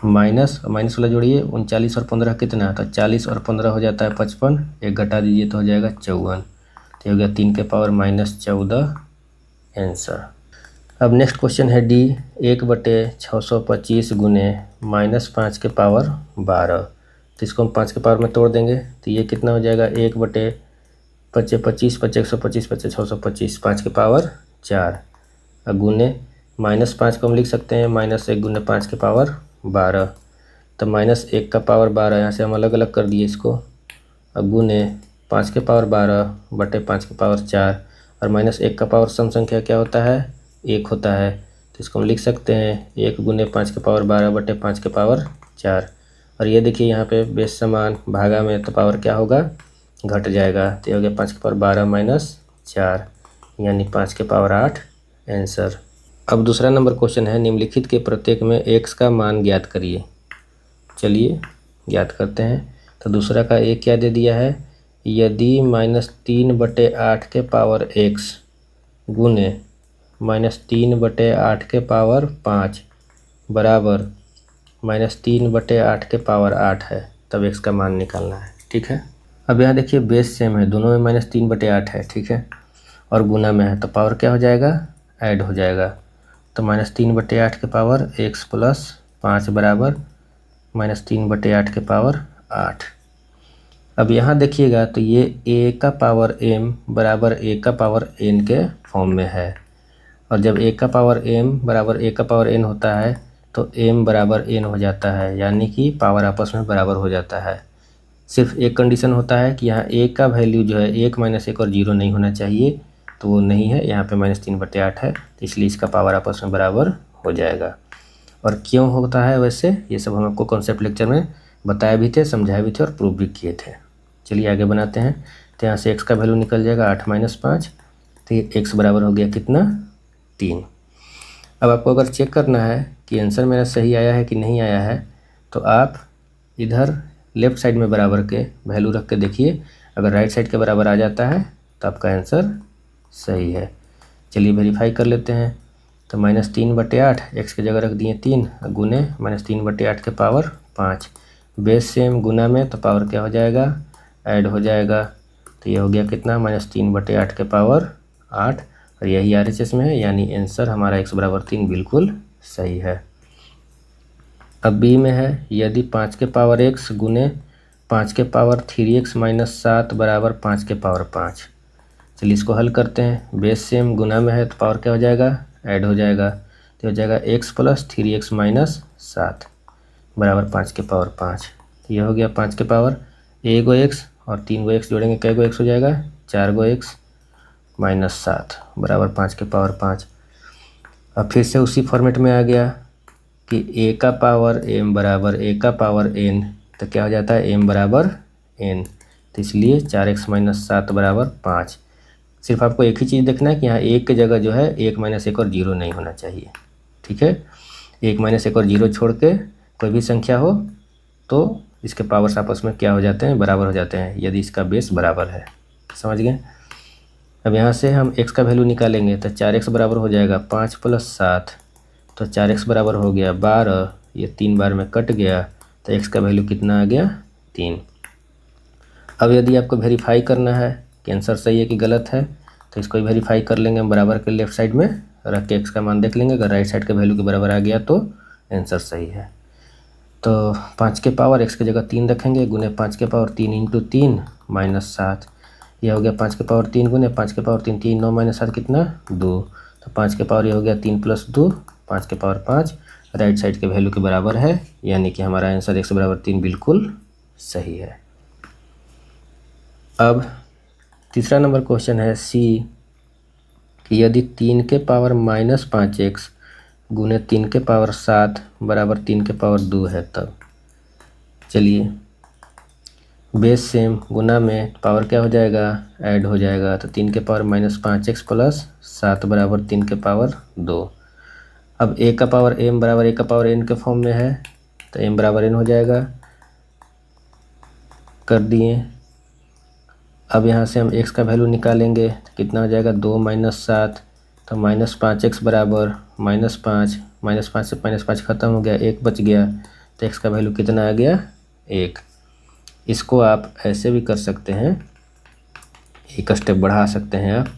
माइनस वाला जोड़िए 39 और 15 कितना, तो 40 और 15 हो जाता है 55, एक घटा दीजिए तो हो जाएगा 54, तो ये हो गया 3 के पावर -14 आंसर। अब नेक्स्ट क्वेश्चन है डी, 1/625 गुने -5 के पावर 12, तो इसको हम 5 के पावर में तोड़ देंगे तो ये कितना हो जाएगा 1/25 25 125 25 625 5 के पावर 4 गुने -5 को हम लिख सकते हैं -1 गुने 5 के पावर 12, तो -1 का पावर 12 यहाँ से हम अलग अलग कर दिए इसको। अब गुने 5 के पावर 12 बटे 5 के पावर 4 और -1 का पावर सम संख्या क्या होता है 1 होता है, इसको हम लिख सकते हैं 1 गुने 5 के पावर 12 बटे 5 के पावर 4। और ये देखिए यहाँ पे बेस समान भागा में तो पावर क्या होगा, घट जाएगा। तो ये हो गया 5 के पावर 12 माइनस 4 यानी 5 के पावर 8 आंसर। अब दूसरा नंबर क्वेश्चन है निम्नलिखित के प्रत्येक में x का मान ज्ञात करिए। चलिए ज्ञात करते हैं। तो दूसरा का a क्या दे दिया है, यदि -3 बटे 8 के पावर x गुने -3 बटे 8 के पावर 5 बराबर -3 बटे 8 के पावर 8 है, तब x का मान निकालना है। ठीक है। अब यहाँ देखिए बेस सेम है, दोनों में -3 बटे 8 है। ठीक है, और गुना में है तो पावर क्या हो जाएगा, ऐड हो जाएगा। तो -3 बटे 8 के पावर x प्लस 5 बराबर -3 बटे 8 के पावर 8। अब यहाँ देखिएगा तो ये a का पावर m बराबर a का पावर n के फॉर्म में है, और जब a का पावर m बराबर a का पावर n होता है तो m बराबर n हो जाता है, यानी कि पावर आपस में बराबर हो जाता है। सिर्फ एक कंडीशन होता है कि यहाँ a का वैल्यू जो है 1 - 1 और 0 नहीं होना चाहिए, तो वो नहीं है। यहाँ पे -3 बटे 8 है, तो इसलिए इसका पावर आपस में बराबर हो जाएगा। और क्यों होता है वैसे, ये सब हम आपको कॉन्सेप्ट लेक्चर में बताए भी थे, समझाए भी थे और प्रूव भी किए थे। चलिए आगे बनाते हैं। तो यहाँ से x का वैल्यू निकल जाएगा 8 - 5, तो ये x बराबर हो गया कितना, 3। अब आपको अगर चेक करना है कि आंसर मेरा सही आया है कि नहीं आया है, तो आप इधर लेफ़्ट साइड में बराबर के वैल्यू रख के देखिए। अगर राइट साइड के बराबर आ जाता है तो आपका आंसर सही है। चलिए वेरीफाई कर लेते हैं। तो -3 बटे 8 x की जगह रख दिए 3 गुने -3 बटे 8 के पावर 5। बेस सेम गुना में तो पावर क्या हो जाएगा, ऐड हो जाएगा। तो ये हो गया कितना, -3 बटे 8 के पावर 8, और यही RHS में है, यानी आंसर हमारा x बराबर 3 बिल्कुल सही है। अब b में है यदि 5 के पावर x गुने 5 के पावर 3x - 7 बराबर 5 के पावर 5। चलिए इसको हल करते हैं। बेस सेम गुना में है तो पावर क्या हो जाएगा, ऐड हो जाएगा। तो हो जाएगा x प्लस 3x - 7 बराबर 5 के पावर 5। तो यह हो गया 5 के पावर a गो x और 3 गो x जोड़ेंगे, कै गो x हो जाएगा, 4 गो x - 7 बराबर 5 के पावर 5। अब फिर से उसी फॉर्मेट में आ गया कि a का पावर m बराबर a का पावर n, तो क्या हो जाता है m बराबर n, तो इसलिए 4x - 7 बराबर 5। सिर्फ आपको एक ही चीज़ देखना है कि यहाँ 1 की जगह जो है 1 - 1 और 0 नहीं होना चाहिए। ठीक है, 1 - 1 और 0 छोड़ के कोई भी संख्या हो तो इसके पावर्स आपस में क्या हो जाते हैं, बराबर हो जाते हैं, यदि इसका बेस बराबर है। समझ गए। अब यहाँ से हम x का वैल्यू निकालेंगे तो 4x बराबर हो जाएगा 5 + 7, तो 4x बराबर हो गया 12। ये 3 बार में कट गया तो x का वैल्यू कितना आ गया, 3। अब यदि आपको वेरीफाई करना है कि आंसर सही है कि गलत है, तो इसको वेरीफाई कर लेंगे हम। बराबर के लेफ्ट साइड में रख के x का मान देख लेंगे। अगर राइट साइड के वैल्यू के बराबर आ गया तो आंसर सही है। तो 5 के पावर x की जगह 3 रखेंगे, गुने 5 के पावर 3 × 3 - 7। यह हो गया 5 के पावर 3 गुने 5 के पावर 3, 3 9 - 7 कितना, 2। तो 5 के पावर ये हो गया 3 + 2 5 के पावर 5, राइट साइड के वैल्यू के बराबर है, यानी कि हमारा आंसर x बराबर 3 बिल्कुल सही है। अब तीसरा नंबर क्वेश्चन है C कि यदि 3 के पावर -5x गुने 3 के पावर 7 बराबर 3 के पावर 2 है, तब। चलिए बेस सेम गुना में पावर क्या हो जाएगा, ऐड हो जाएगा। तो 3 के पावर -5x प्लस 7 बराबर 3 के पावर 2। अब a का पावर m बराबर a का पावर n के फॉर्म में है, तो m बराबर n हो जाएगा, कर दिए। अब यहाँ से हम x का वैल्यू निकालेंगे तो कितना हो जाएगा, 2 - 7, तो -5x बराबर -5, -5 से -5 खत्म हो गया, 1 बच गया, तो x का वैल्यू कितना आ गया, 1। इसको आप ऐसे भी कर सकते हैं, एक स्टेप बढ़ा सकते हैं आप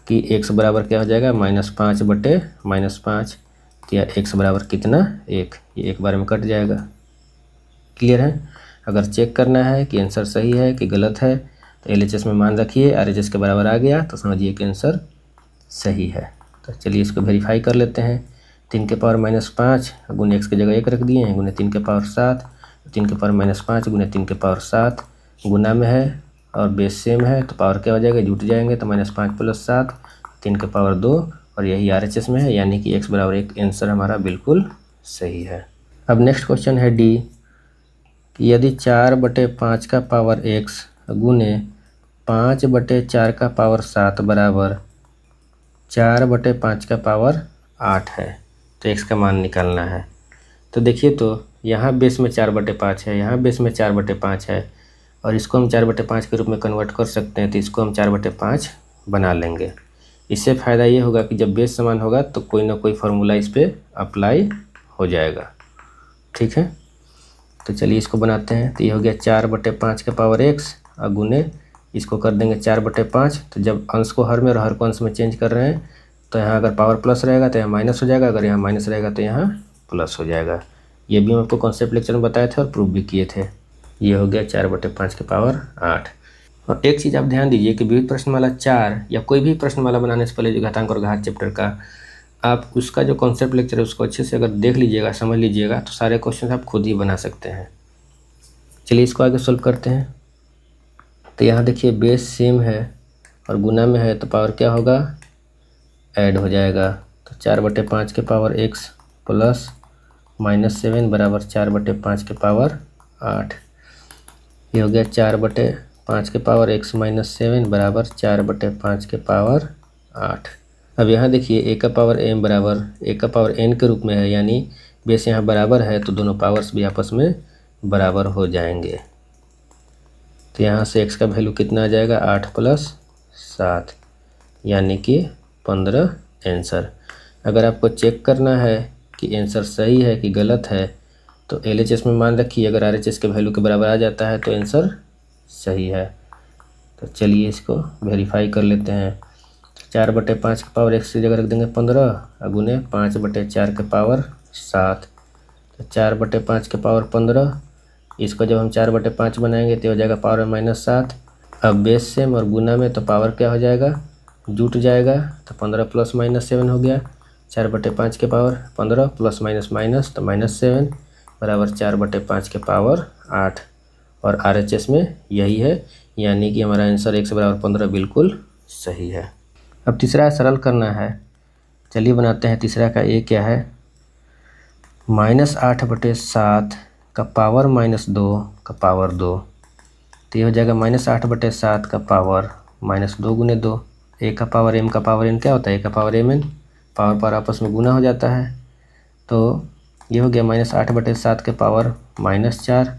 कि x बराबर क्या हो जाएगा, -5 बटे -5, या x बराबर कितना, 1। ये एक बार में कट जाएगा। क्लियर है। अगर चेक करना है कि आंसर सही है कि गलत है तो LHS में मान रखिए, RHS के बराबर आ गया तो समझिए कि आंसर सही है। तो चलिए इसको वेरीफाई कर लेते हैं। 3 के पावर -5 गुने x की जगह 1 रख दिए हैं, गुने 3 के पावर 7, 3 के पावर -5 गुने 3 के पावर 7 गुना में है और बेस सेम है, तो पावर क्या हो जाएगा, जुट जाएंगे, तो -5 + 7 3 के पावर 2 और यही RHS में है, यानी कि x बराबर 1 आंसर हमारा बिल्कुल सही है। अब नेक्स्ट क्वेश्चन है डी कि यदि 4/5 का पावर x गुने 5/4 का पावर 7 बराबर 4/5 का पावर 8 है तो x का मान निकालना है। तो देखिए, तो यहाँ बेस में 4/5 है, यहाँ बेस में 4/5 है, और इसको हम 4/5 के रूप में कन्वर्ट कर सकते हैं, तो इसको हम 4/5 बना लेंगे। इससे फ़ायदा ये होगा कि जब बेस समान होगा तो कोई ना कोई फार्मूला इस पर अप्लाई हो जाएगा। ठीक है, तो चलिए इसको बनाते हैं। तो ये हो गया 4/5 का पावर x और गुने इसको कर देंगे 4/5। तो जब अंश को हर में और हर को अंश में चेंज कर रहे हैं तो यहाँ अगर पावर प्लस रहेगा तो यहाँ माइनस हो जाएगा, अगर यहाँ माइनस रहेगा तो यहाँ प्लस हो जाएगा। ये भी हम आपको कॉन्सेप्ट लेक्चर में बताए थे और प्रूफ भी किए थे। ये हो गया 4/5 के पावर 8। और एक चीज़ आप ध्यान दीजिए कि विविध प्रश्नमाला 4 या कोई भी प्रश्नमाला बनाने से पहले जो घातांक और घात चैप्टर का आप उसका जो कॉन्सेप्ट लेक्चर है उसको अच्छे से अगर देख लीजिएगा, समझ लीजिएगा, तो सारे क्वेश्चन आप खुद ही बना सकते हैं। चलिए इसको आगे सोल्व करते हैं। तो यहाँ देखिए बेस सेम है और गुना में है तो पावर क्या होगा, ऐड हो जाएगा। तो 4/5 के पावर x प्लस -7 बराबर 4/5 के पावर 8। ये हो गया 4/5 के पावर x -7 बराबर 4/5 के पावर 8। अब यहाँ देखिए a का पावर m बराबर a का पावर n के रूप में है, यानी बेस यहाँ बराबर है तो दोनों पावर्स भी आपस में बराबर हो जाएंगे। तो यहाँ से x का वैल्यू कितना आ जाएगा, 8 + 7 यानी कि 15 आंसर। अगर आपको चेक करना है कि आंसर सही है कि गलत है तो LHS में मान रखिए, अगर RHS के वैल्यू के बराबर आ जाता है तो आंसर सही है। तो चलिए इसको वेरीफाई कर लेते हैं। 4/5 के पावर x की जगह रख देंगे 15 और गुने 5/4 के पावर 7। तो 4/5 के पावर 15, इसको जब हम 4/5 बनाएंगे तो हो जाएगा पावर में -7। अब बेस सेम और गुना में तो पावर क्या हो जाएगा, जुट जाएगा। तो 15 + -7 हो गया, 4/5 के पावर 15 + माइनस तो -7 बराबर 4/5 के पावर 8। और RHS में यही है, यानी कि हमारा आंसर x बराबर 15 बिल्कुल सही है। अब तीसरा सरल करना है। चलिए बनाते हैं। तीसरा का a क्या है, -8/7 का पावर -2 का पावर 2। तो ये हो जाएगा -8/7 का पावर -2 गुने 2। a का पावर m का पावर n क्या होता है, a का पावर mn, पावर पर आपस में गुना हो जाता है। तो ये हो गया -8/7 के पावर -4।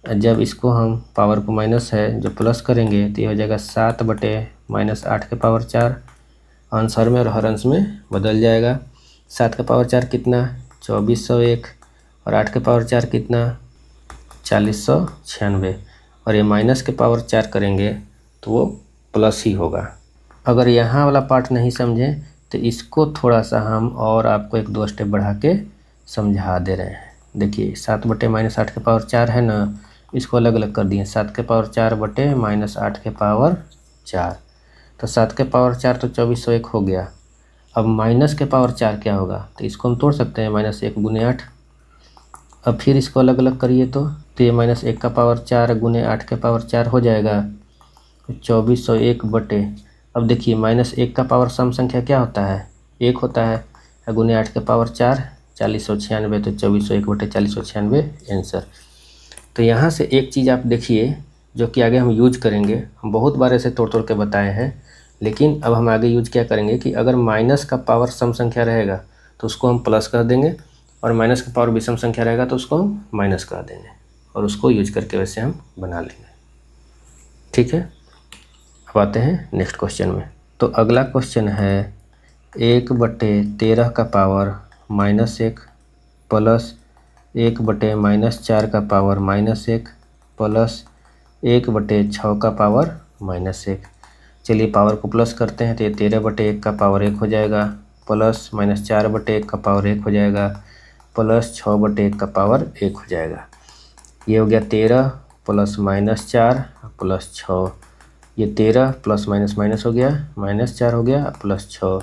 जब इसको हम पावर को माइनस है जो प्लस करेंगे तो ये हो जाएगा 7/-8 के पावर 4। अंश हर में और हर अंश में बदल जाएगा। 7 का पावर 4 कितना, 2401, और 8 के पावर 4 कितना, 4096। और ये माइनस के पावर 4 करेंगे तो वो प्लस ही होगा। अगर यहाँ वाला पार्ट नहीं समझें तो इसको थोड़ा सा हम और आपको 1-2 स्टेप बढ़ा के समझा दे रहे हैं। देखिए 7/-8 के पावर 4 है ना, इसको अलग अलग कर दिए। 7 के पावर 4/-8 के पावर 4, तो 7 के पावर 4 तो 2401 हो गया। अब माइनस के पावर 4 क्या होगा, तो इसको हम तोड़ सकते हैं, -1 गुने 8। अब फिर इसको अलग अलग करिए तो ये -1 का पावर 4 गुने 8 के पावर 4 हो जाएगा 2401 बटे। अब देखिए -1 का पावर सम संख्या क्या होता है, 1 होता है, गुने 8 के पावर 4 4096, तो 2401 बटे 4096 आंसर। तो यहाँ से एक चीज़ आप देखिए जो कि आगे हम यूज करेंगे। हम बहुत बार ऐसे तोड़ तोड़ के बताए हैं, लेकिन अब हम आगे यूज क्या करेंगे कि अगर माइनस का पावर सम संख्या रहेगा तो उसको हम प्लस कर देंगे, और माइनस का पावर विषम संख्या रहेगा तो उसको हम माइनस कर देंगे, और उसको यूज करके वैसे हम बना लेंगे। ठीक है, अब आते हैं नेक्स्ट क्वेश्चन में। तो अगला क्वेश्चन है 1/13 का पावर -1 प्लस 1/-4 का पावर -1 प्लस 1/6 का पावर -1। चलिए पावर को प्लस करते हैं तो ये 13/1 का पावर 1 हो जाएगा, प्लस -4/1 का पावर 1 हो जाएगा, प्लस 6/1 का पावर 1 हो जाएगा। ये हो गया 13 प्लस -4 प्लस 6। ये 13 प्लस माइनस हो गया, -4 हो गया प्लस 6,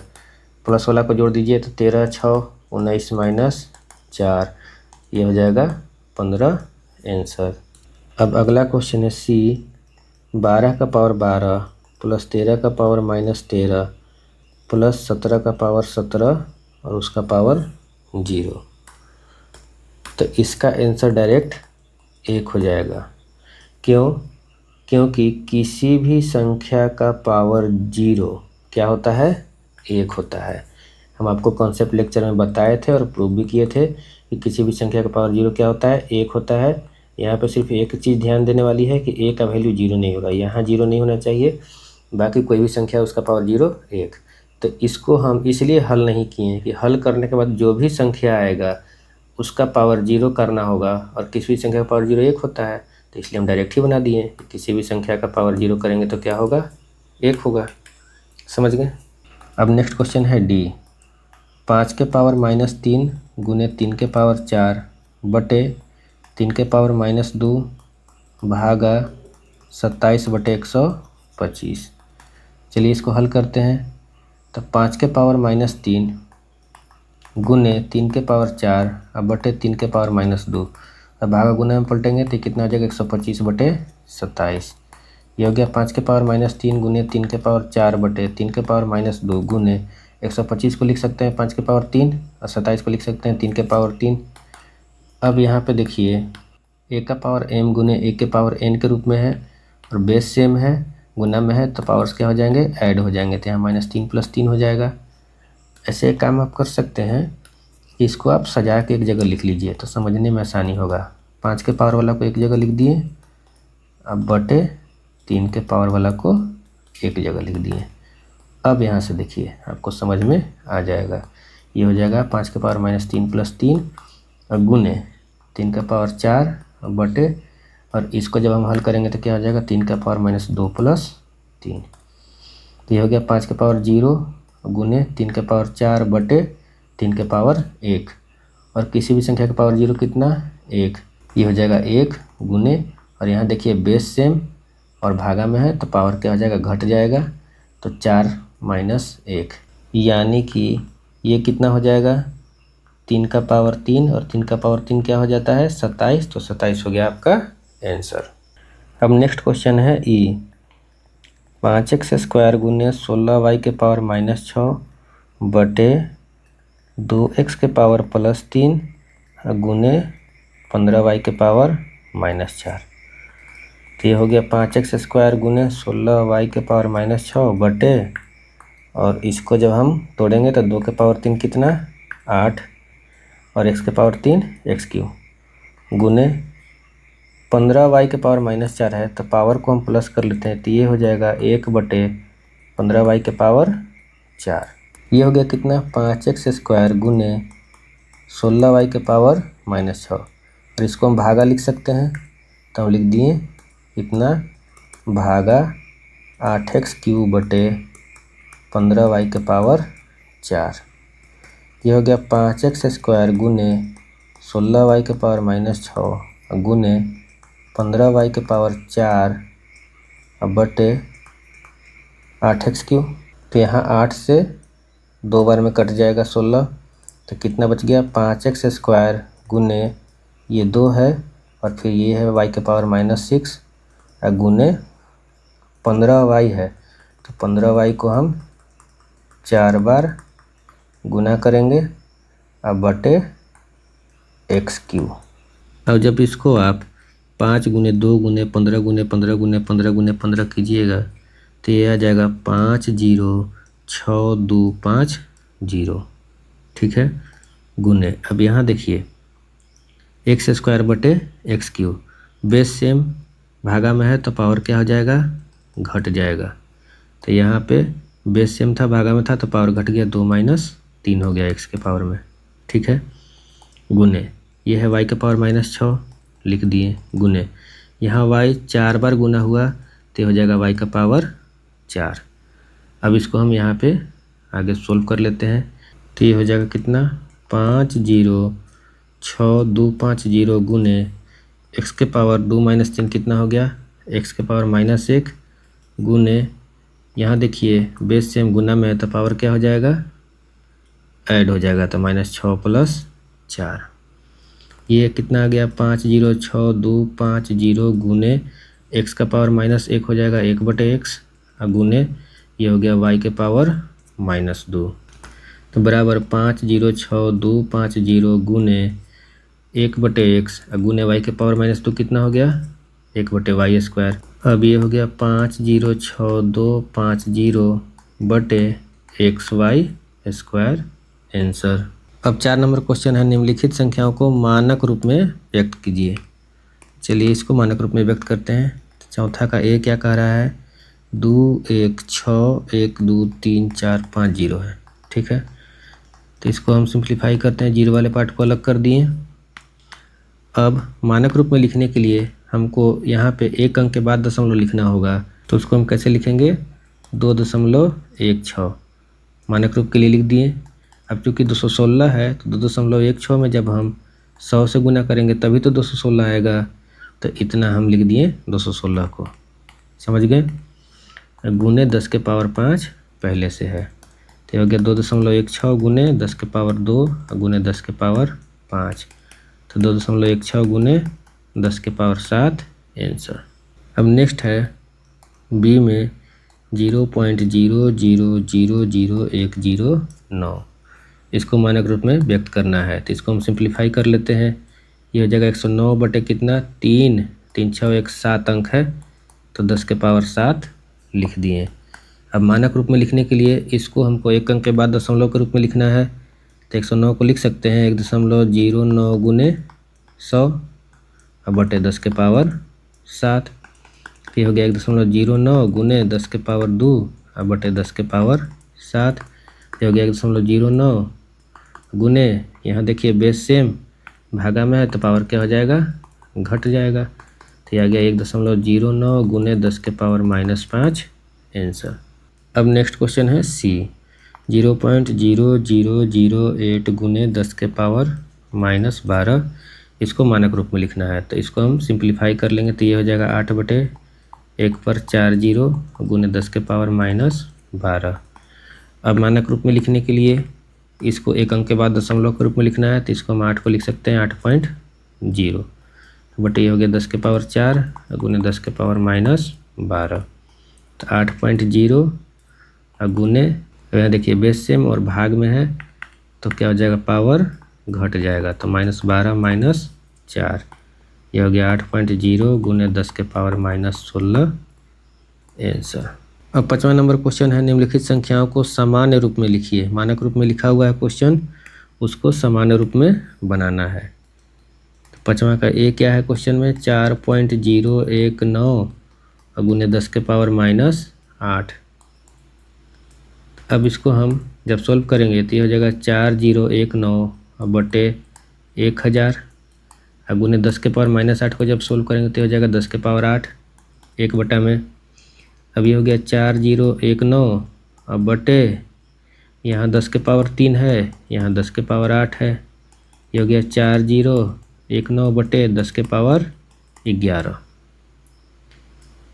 प्लस वाला को जोड़ दीजिए तो 13 6 19 -4, ये हो जाएगा 15 आंसर। अब अगला क्वेश्चन है C 12 का पावर 12 प्लस 13 का पावर -13 प्लस 17 का पावर 17 और उसका पावर 0। तो इसका आंसर डायरेक्ट 1 हो जाएगा। क्यों? क्योंकि किसी भी संख्या का पावर 0 क्या होता है? 1 होता है। हम आपको कॉन्सेप्ट लेक्चर में बताए थे और प्रूव भी किए थे कि किसी भी संख्या का पावर 0 क्या होता है? 1 होता है। यहाँ पे सिर्फ एक चीज़ ध्यान देने वाली है कि a का वैल्यू 0 नहीं होगा, यहाँ 0 नहीं होना चाहिए, बाकी कोई भी संख्या उसका पावर 0 1। तो इसको हम इसलिए हल नहीं किए कि हल करने के बाद जो भी संख्या आएगा उसका पावर 0 करना होगा, और किसी भी संख्या का पावर 0 1 होता है, तो इसलिए हम डायरेक्ट ही बना दिए कि किसी भी संख्या का पावर 0 करेंगे तो क्या होगा? 1 होगा। समझ गए? अब नेक्स्ट क्वेश्चन है डी। 5 के पावर -3 गुने 3 के पावर 4 बटे 3 के पावर -2 भागा 27 बटे 125। चलिए इसको हल करते हैं। तो 5 के पावर -3 गुने 3 के पावर 4 अब बटे 3 के पावर -2, अब भागा गुना में पलटेंगे तो कितना हो जाएगा? 125 बटे 27। ये हो गया 5 के पावर -3 गुने 3 के पावर 4 बटे 3 के पावर -2 गुने 125 को लिख सकते हैं 5 के पावर 3 और 27 को लिख सकते हैं 3 के पावर 3। अब यहाँ पे देखिए a का पावर m गुने a के पावर n के रूप में है और बेस सेम है, गुना में है, तो पावर्स क्या हो जाएंगे? ऐड हो जाएंगे। तो यहाँ -3 + 3 हो जाएगा। ऐसे एक काम आप कर सकते हैं कि इसको आप सजा के एक जगह लिख लीजिए तो समझने में आसानी होगा। 5 के पावर वाला को एक जगह लिख दिए, अब बटे 3 के पावर वाला को एक जगह लिख दिए। अब यहाँ से देखिए आपको समझ में आ जाएगा। ये हो जाएगा 5 के पावर -3 + 3 और गुने 3 का पावर 4 और बटे, और इसको जब हम हल करेंगे तो क्या हो जाएगा? 3 का पावर -2 + 3। तो ये हो गया 5 के पावर 0 गुने 3 के पावर 4 बटे 3 के पावर 1, और किसी भी संख्या का पावर 0 कितना? 1। ये हो जाएगा 1 गुने, और यहाँ देखिए बेस सेम और भागा में है तो पावर क्या हो जाएगा? घट जाएगा। तो 4 - 1, यानी कि ये कितना हो जाएगा? 3 का पावर 3 और 3 का पावर 3 क्या हो जाता है? 27। तो 27 हो गया आपका आंसर। अब नेक्स्ट क्वेश्चन है ई। 5x² गुने 16y के पावर -6 बटे 2x के पावर +3 गुने 15y के पावर -4। तो ये हो गया 5x² गुने 16y के पावर -6 बटे, और इसको जब हम तोड़ेंगे तो 2 के पावर 3 कितना? 8 और x के पावर 3 x³ गुने 15y के पावर -4 है तो पावर को हम प्लस कर लेते हैं, तो ये हो जाएगा 1 बटे 15y के पावर 4। ये हो गया कितना? 5x² गुने 16y के पावर -6, और इसको हम भागा लिख सकते हैं तो हम लिख दिए इतना भागा 8x³ बटे 15y के पावर 4। ये हो गया 5x² गुने 16y के पावर -6 गुने 15y के पावर 4 अब बटे 8x³। तो यहाँ 8 से 2 बार में कट जाएगा 16, तो कितना बच गया? 5x² गुने ये 2 है और फिर ये है y के पावर -6 गुने 15y है, तो 15y को हम 4 बार गुना करेंगे अब बटे x³। अब जब इसको आप 5 गुने 2 गुने 15 गुने 15 गुने 15 गुने 15 कीजिएगा तो ये आ जाएगा 5 0 6 2 5 0। ठीक है, गुने। अब यहाँ देखिए x² बटे x³, बेस सेम भागा में है तो पावर क्या हो जाएगा? घट जाएगा। तो यहाँ पे बेस सेम था, भागा में था तो पावर घट गया, 2 - 3 हो गया x के पावर में। ठीक है, गुने ये है y के पावर -6 लिख दिए, गुने यहाँ y 4 बार गुना हुआ तो हो जाएगा y का पावर 4। अब इसको हम यहाँ पे आगे सोल्व कर लेते हैं तो ये हो जाएगा कितना? 5 0 6 2 5 0 गुने x के पावर 2 - 3 कितना हो गया? x के पावर -1 गुने यहाँ देखिए बेस सेम गुना में है तो पावर क्या हो जाएगा? ऐड हो जाएगा, तो -6 + 4। ये कितना आ गया? 5 0 6 2 5 0 गुने x का पावर -1 हो जाएगा 1 बटे x गुने ये हो गया y के पावर -2। तो बराबर 506250 गुने 1/x गुने y के पावर -2 कितना हो गया 1/y²। अब ये हो गया 506250/xy² आंसर। अब 4 नंबर क्वेश्चन है, निम्नलिखित संख्याओं को मानक रूप में व्यक्त कीजिए। चलिए इसको मानक रूप में व्यक्त करते हैं। चौथा का ए क्या कह रहा है 2 1 6 1 2 3 4 5 0 है, ठीक है। तो इसको हम सिंप्लीफाई करते हैं, जीरो वाले पार्ट को अलग कर दिए। अब मानक रूप में लिखने के लिए हमको यहाँ पे एक अंक के बाद दशमलव लिखना होगा, तो उसको हम कैसे लिखेंगे 2.16 मानक रूप के लिए लिख दिए। अब चूँकि 216 है तो 2.16 में जब हम 100 से गुना करेंगे तभी तो 216 आएगा, तो इतना हम लिख दिए 216 को, समझ गए। गुने 10 के पावर 5 पहले से है, तो हो गया 2.16 गुने 10 के पावर 2 गुने 10 के पावर 5, तो 2.16 गुने 10 के पावर 7 आंसर। अब नेक्स्ट है बी में 0.00000109, इसको मानक रूप में व्यक्त करना है, तो इसको हम सिंप्लीफाई कर लेते हैं। ये हो जाएगा 109 बटे कितना 3 3 6 1 7 अंक है, तो 10 के पावर 7 लिख दिए। अब मानक रूप में लिखने के लिए इसको हमको एक अंक के बाद दशमलव के रूप में लिखना है, तो 109 को लिख सकते हैं 1.09 गुने 100 बटे 10 के पावर 7। ये हो गया 1.09 गुने 10 के पावर 2 बटे 10 के पावर 7। ये हो गया 1.09 गुने, यहाँ देखिए बेस सेम भागा में है तो पावर क्या हो जाएगा घट जाएगा, तो यह आ गया 1.09 गुने 10 के पावर -5 आंसर। अब नेक्स्ट क्वेश्चन है सी 0.0008 गुने 10 के पावर -12, इसको मानक रूप में लिखना है, तो इसको हम सिंप्लीफाई कर लेंगे, तो ये हो जाएगा 8/1 पर 4 0 गुने 10 के पावर -12। अब मानक रूप में लिखने के लिए इसको एक अंक के बाद दशमलव के रूप में लिखना है, तो इसको हम 8 को लिख सकते हैं 8.0 बटे ये हो गया 10 के पावर 4 गुने 10 के पावर -12, तो 8.0 गुने, यहाँ देखिए बेस सेम और भाग में है तो क्या हो जाएगा पावर घट जाएगा, तो -12 -4, यह हो गया 8.0 गुने 10 के पावर -16 आंसर। अब 5वां नंबर क्वेश्चन है, निम्नलिखित संख्याओं को सामान्य रूप में लिखिए। मानक रूप में लिखा हुआ है क्वेश्चन, उसको सामान्य रूप में बनाना है। तो 5वां का ए क्या है क्वेश्चन में 4.019 गुने 10 के पावर -8। अब इसको हम जब सोल्व करेंगे तो ये हो जाएगा 4019 बटे 1000 गुने 10 के पावर -8 को जब सोल्व करेंगे तो हो जाएगा 10 के पावर 8 1 बटा में। अब ये हो गया 4019 अब बटे यहाँ 10 के पावर 3 है, यहाँ 10 के पावर 8 है, ये हो गया 4019 बटे 10 के पावर 11।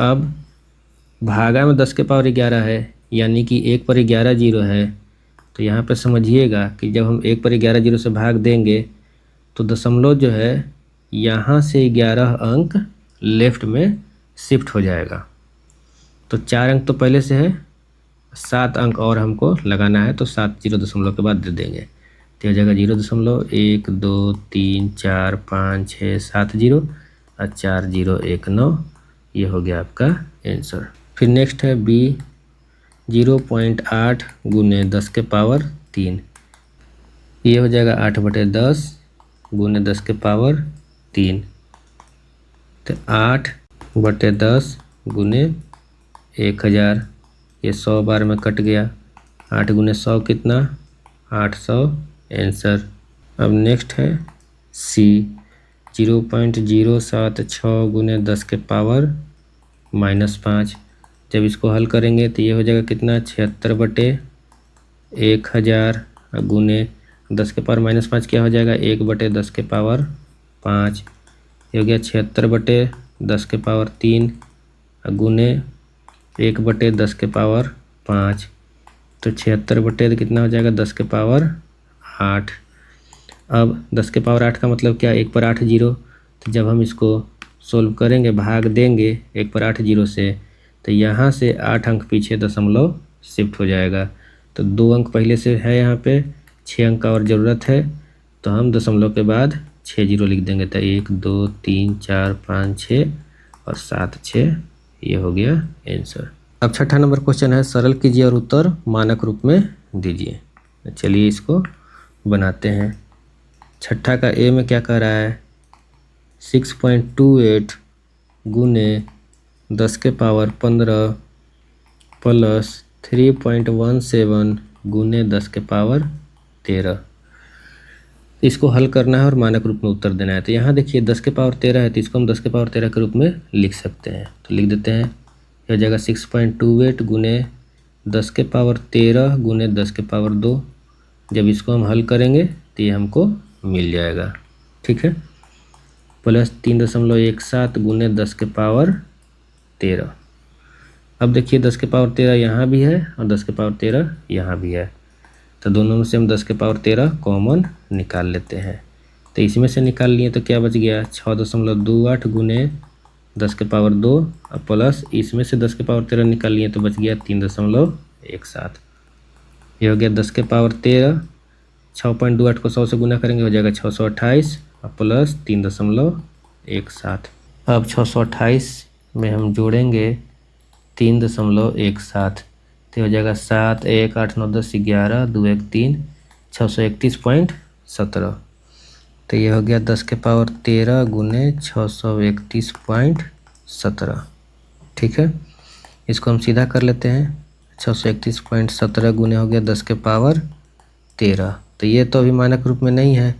अब भागा में 10 के पावर 11 है, यानी कि 1 पर 11 जीरो है, तो यहाँ पे समझिएगा कि जब हम 1 पर 11 जीरो से भाग देंगे तो दशमलव जो है यहाँ से 11 अंक लेफ्ट में शिफ्ट हो जाएगा। तो 4 अंक तो पहले से है, 7 अंक और हमको लगाना है, तो 7 जीरो दशमलव के बाद दे देंगे, तो हो जाएगा 0.1 2 3 4 5 6 7 जीरो और 4019, ये हो गया आपका आंसर। फिर नेक्स्ट है बी 0.8 गुने 10 के पावर 3, ये हो जाएगा 8/10 गुने 10 के पावर 3, तो 8/10 गुने 1000, ये 100 बार में कट गया, 8 गुने 100 कितना 800 आंसर। अब नेक्स्ट है सी 0.076 गुने 10 के पावर -5, जब इसको हल करेंगे तो ये हो जाएगा कितना 76/1000 गुने 10 के पावर -5 क्या हो जाएगा 1/10 के पावर 5, ये हो गया 76/10 के पावर 3 गुने 1/10 के पावर 5, तो 76 कितना हो जाएगा 10 के पावर 8। अब 10 के पावर 8 का मतलब क्या 1 पर 8 जीरो, तो जब हम इसको सोल्व करेंगे भाग देंगे 1 पर 8 जीरो से, तो यहाँ से 8 अंक पीछे दशमलव शिफ्ट हो जाएगा, तो 2 अंक पहले से है यहाँ पे, 6 अंक का और ज़रूरत है, तो हम दशमलव के बाद 6 जीरो लिख देंगे। तो 1 2 3 4 5 6 और 7 6, ये हो गया आंसर। अब छठा नंबर क्वेश्चन है, सरल कीजिए और उत्तर मानक रूप में दीजिए। चलिए इसको बनाते हैं। छठा का ए में क्या कह रहा है, 6.28 गुने 10 के पावर 15 प्लस 3.17 गुने 10 के पावर 13। इसको हल करना है और मानक रूप में उत्तर देना है। तो यहाँ देखिए 10 के पावर 13 है, तो इसको हम 10 के पावर 13 के रूप में लिख सकते हैं। तो लिख देते हैं, यह हो जाएगा 6.28 गुने 10 के पावर 13 गुने 10 के पावर 2। जब इसको हम हल करेंगे तो ये हमको मिल जाएगा, ठीक है, प्लस 3.17 गुने 10 के पावर 13। अब देखिए 10 के पावर 13 यहाँ भी है और 10 के पावर 13 यहाँ भी है, तो दोनों में से हम 10 के पावर 13 कॉमन निकाल लेते हैं। तो इसमें से निकाल लिए तो क्या बच गया, 6.28 गुने 10 के पावर 2 और प्लस इसमें से 10 के पावर 13 निकाल लिए तो बच गया 3.17। ये हो गया 10 के पावर 13, 6.28 को 100 से गुना करेंगे हो जाएगा 628 और प्लस 3.17। अब 628 में हम जोड़ेंगे 3.17, तो हो जाएगा 7 1 8 9 10 11 2 1 3 631.17। तो ये हो गया 10 के पावर 13 गुने 631.17, ठीक है। इसको हम सीधा कर लेते हैं, 631.17 गुने हो गया 10 के पावर 13। तो ये तो अभी मानक रूप में नहीं है,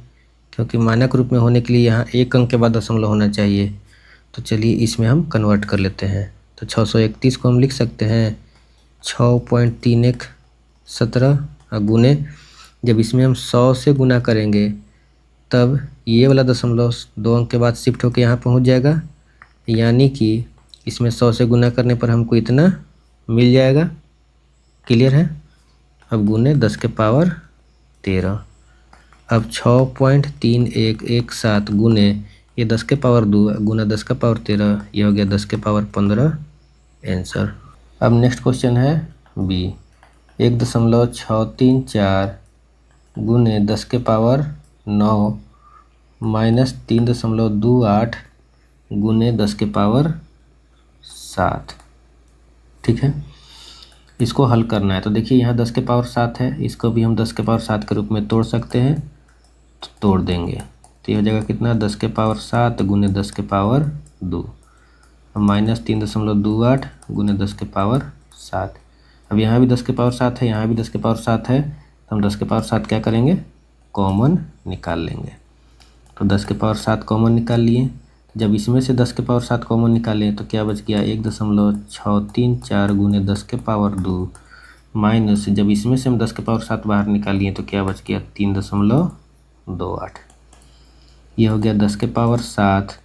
क्योंकि मानक रूप में होने के लिए यहाँ 1 अंक के बाद दशमलव होना चाहिए। तो चलिए इसमें हम कन्वर्ट कर लेते हैं। तो 631 को हम लिख सकते हैं 6.3117 गुने, जब इसमें हम 100 से गुना करेंगे तब ये वाला दशमलव 2 अंक के बाद शिफ्ट होकर यहाँ पहुँच जाएगा, यानी कि इसमें 100 से गुना करने पर हमको इतना मिल जाएगा। क्लियर है। अब गुने 10 के पावर 13। अब 6.3117 गुने ये 10 के पावर 2 गुना 10 का पावर 13, ये हो गया 10 के पावर 15 आंसर। अब नेक्स्ट क्वेश्चन है बी, 1.634 गुने 10 के पावर 9 माइनस 3.28 गुने 10 के पावर 7, ठीक है। इसको हल करना है। तो देखिए यहाँ 10 के पावर 7 है, इसको भी हम 10 के पावर 7 के रूप में तोड़ सकते हैं, तो तोड़ देंगे। तो ये हो जाएगा कितना, 10 के पावर 7 गुने 10 के पावर 2 माइनस 3.28 गुने 10 के पावर 7। अब यहाँ भी 10 के पावर 7 है, यहाँ भी 10 के पावर 7 है, तो हम 10 के पावर 7 क्या करेंगे, कॉमन निकाल लेंगे। तो 10 के पावर 7 कॉमन निकाल लिए। जब इसमें से 10 के पावर 7 कॉमन निकाले तो क्या बच गया, 1.634 गुने 10 के पावर 2 माइनस, जब इसमें से हम 10 के पावर 7 बाहर निकालिए तो क्या बच गया, 3.28। ये हो गया 10 के पावर 7।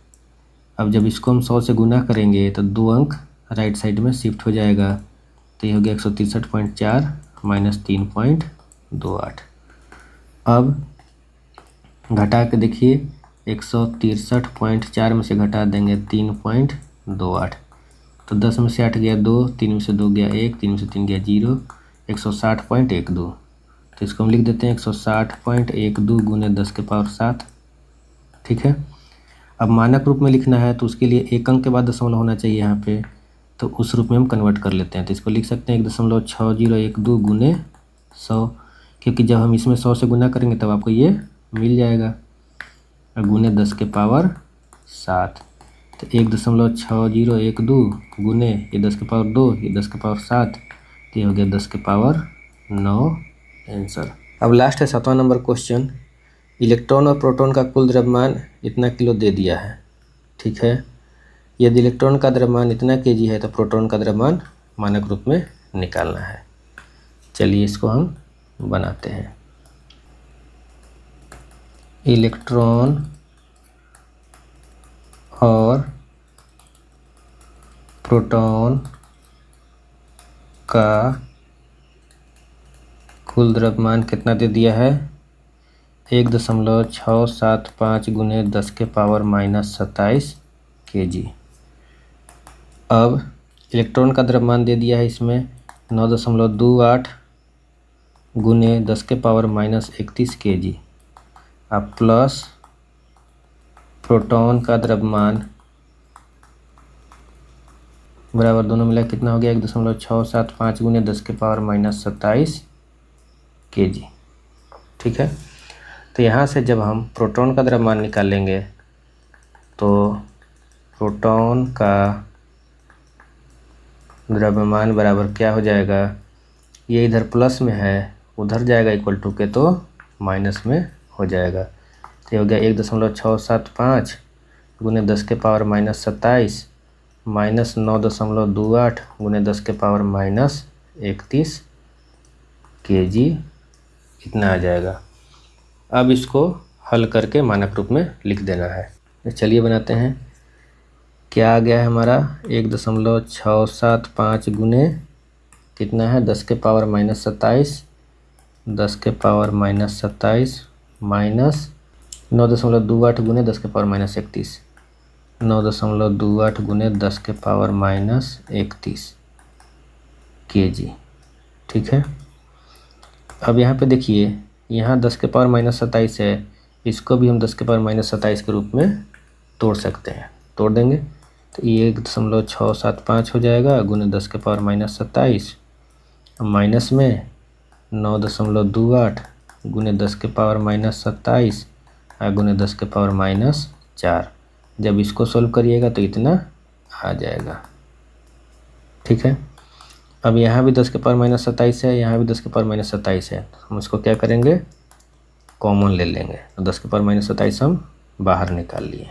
अब जब इसको हम 100 से गुना करेंगे तो 2 अंक राइट साइड में शिफ्ट हो जाएगा, तो ये हो गया 163.4 माइनस 3.28। अब घटा के देखिए 163.4 में से घटा देंगे 3.28, तो 10 में से 8 गया 2, 3 में से 2 गया 1, 3 में से 3 गया 0, 160.12। तो इसको हम लिख देते हैं 160.12 गुने 10 के पावर 7, ठीक है। अब मानक रूप में लिखना है तो उसके लिए 1 अंक के बाद दशमलव होना चाहिए यहाँ पे, तो उस रूप में हम कन्वर्ट कर लेते हैं। तो इसको लिख सकते हैं 1.6012 गुने 100, क्योंकि जब हम इसमें 100 से गुना करेंगे तब आपको ये मिल जाएगा, गुने 10 के पावर 7। तो 1.6012 गुने ये 10 के पावर 2, ये 10 के पावर 7, तो ये हो गया 10 के पावर 9 आंसर। अब लास्ट है 7वां नंबर क्वेश्चन, इलेक्ट्रॉन और प्रोटॉन का कुल द्रव्यमान इतना किलो दे दिया है, ठीक है। यदि इलेक्ट्रॉन का द्रव्यमान इतना kg है तो प्रोटॉन का द्रव्यमान मानक रूप में निकालना है। चलिए इसको हम बनाते हैं। इलेक्ट्रॉन और प्रोटॉन का कुल द्रव्यमान कितना दे दिया है, 1.675 गुने 10 के पावर माइनस 27 kg। अब इलेक्ट्रॉन का द्रव्यमान दे दिया है इसमें 9.28 गुने 10 के पावर माइनस 31 kg अब प्लस प्रोटॉन का द्रव्यमान बराबर दोनों मिला कितना हो गया 1.675 गुने 10 के पावर माइनस 27 kg। ठीक है, तो यहाँ से जब हम प्रोटॉन का द्रव्यमान निकालेंगे तो प्रोटॉन का द्रव्यमान बराबर क्या हो जाएगा, ये इधर प्लस में है उधर जाएगा इक्वल टू के तो माइनस में हो जाएगा। तो ये हो गया 1.675 गुने 10 के पावर माइनस 27 माइनस 9.28 गुने 10 के पावर माइनस 31 kg इतना आ जाएगा। अब इसको हल करके मानक रूप में लिख देना है। तो चलिए बनाते हैं। क्या आ गया है हमारा 1.675 गुने कितना है 10 के पावर माइनस 27 10 के पावर माइनस 27 माइनस 9.28 गुने 10 के पावर माइनस 31 9.28 गुने 10 के पावर माइनस 31 kg। ठीक है, अब यहाँ पे देखिए यहाँ 10 के पावर माइनस 27 है, इसको भी हम 10 के पावर माइनस 27 के रूप में तोड़ सकते हैं। तोड़ देंगे तो ये 1.675 हो जाएगा गुने 10 के पावर माइनस 27 माइनस में 9.28 गुने 10 के पावर माइनस 27 गुने 10 के पावर माइनस 4। जब इसको सोल्व करिएगा तो इतना आ जाएगा। ठीक है, अब यहाँ भी 10 के पावर माइनस 27 है, यहाँ भी 10 के पावर माइनस 27 है, हम इसको क्या करेंगे कॉमन ले लेंगे। तो 10 के पावर माइनस 27 हम बाहर निकाल लिए।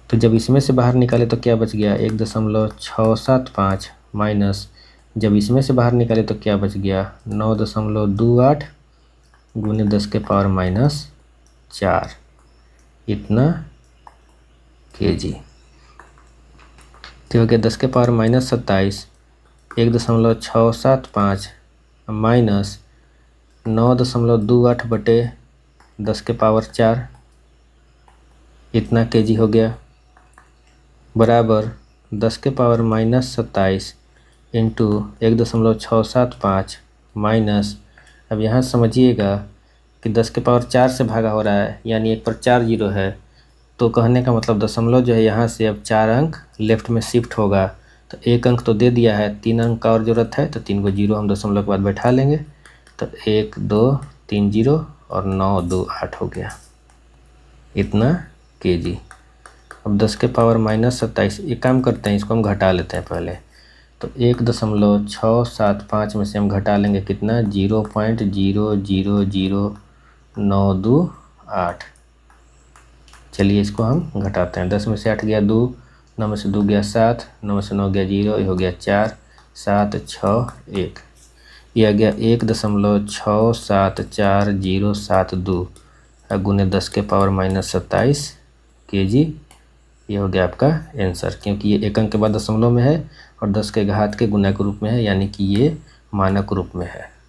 तो जब इसमें से बाहर निकाले तो क्या बच गया 1.675 माइनस जब इसमें से बाहर निकाले तो क्या बच गया 9.28 गुने 10 के पावर माइनस 4 इतना kg। तो हो गया 10 के पावर माइनस 27 1.675 माइनस 9.28 बटे 10 के पावर 4 इतना kg हो गया बराबर 10 के पावर माइनस 27 इंटू 1.675 माइनस अब यहाँ समझिएगा कि 10 के पावर 4 से भागा हो रहा है यानी एक पर 4 जीरो है, तो कहने का मतलब दशमलव जो है यहाँ से अब 4 अंक लेफ्ट में शिफ्ट होगा। तो एक अंक तो दे दिया है, 3 अंक का और ज़रूरत है, तो 3 को जीरो हम दशमलव के बाद बैठा लेंगे। तो 1 2 3 जीरो और 9 2 8 हो गया इतना kg। अब 10 के पावर माइनस 27 एक काम करते हैं, इसको हम घटा लेते हैं पहले। तो 1.675 में से हम घटा लेंगे कितना 0.000928। चलिए इसको हम घटाते हैं। 10 में से 8 गया 2, 9 में से 2 गया 7, 9 में से 9 गया 0, ये हो गया 4 7 6 1, ये आ गया 1.67407 गुने 10 के पावर माइनस 27 kg। ये हो गया आपका आंसर, क्योंकि ये एक अंक के बाद दशमलव में है और 10 के घात के गुना के रूप में है, यानी कि ये मानक रूप में है।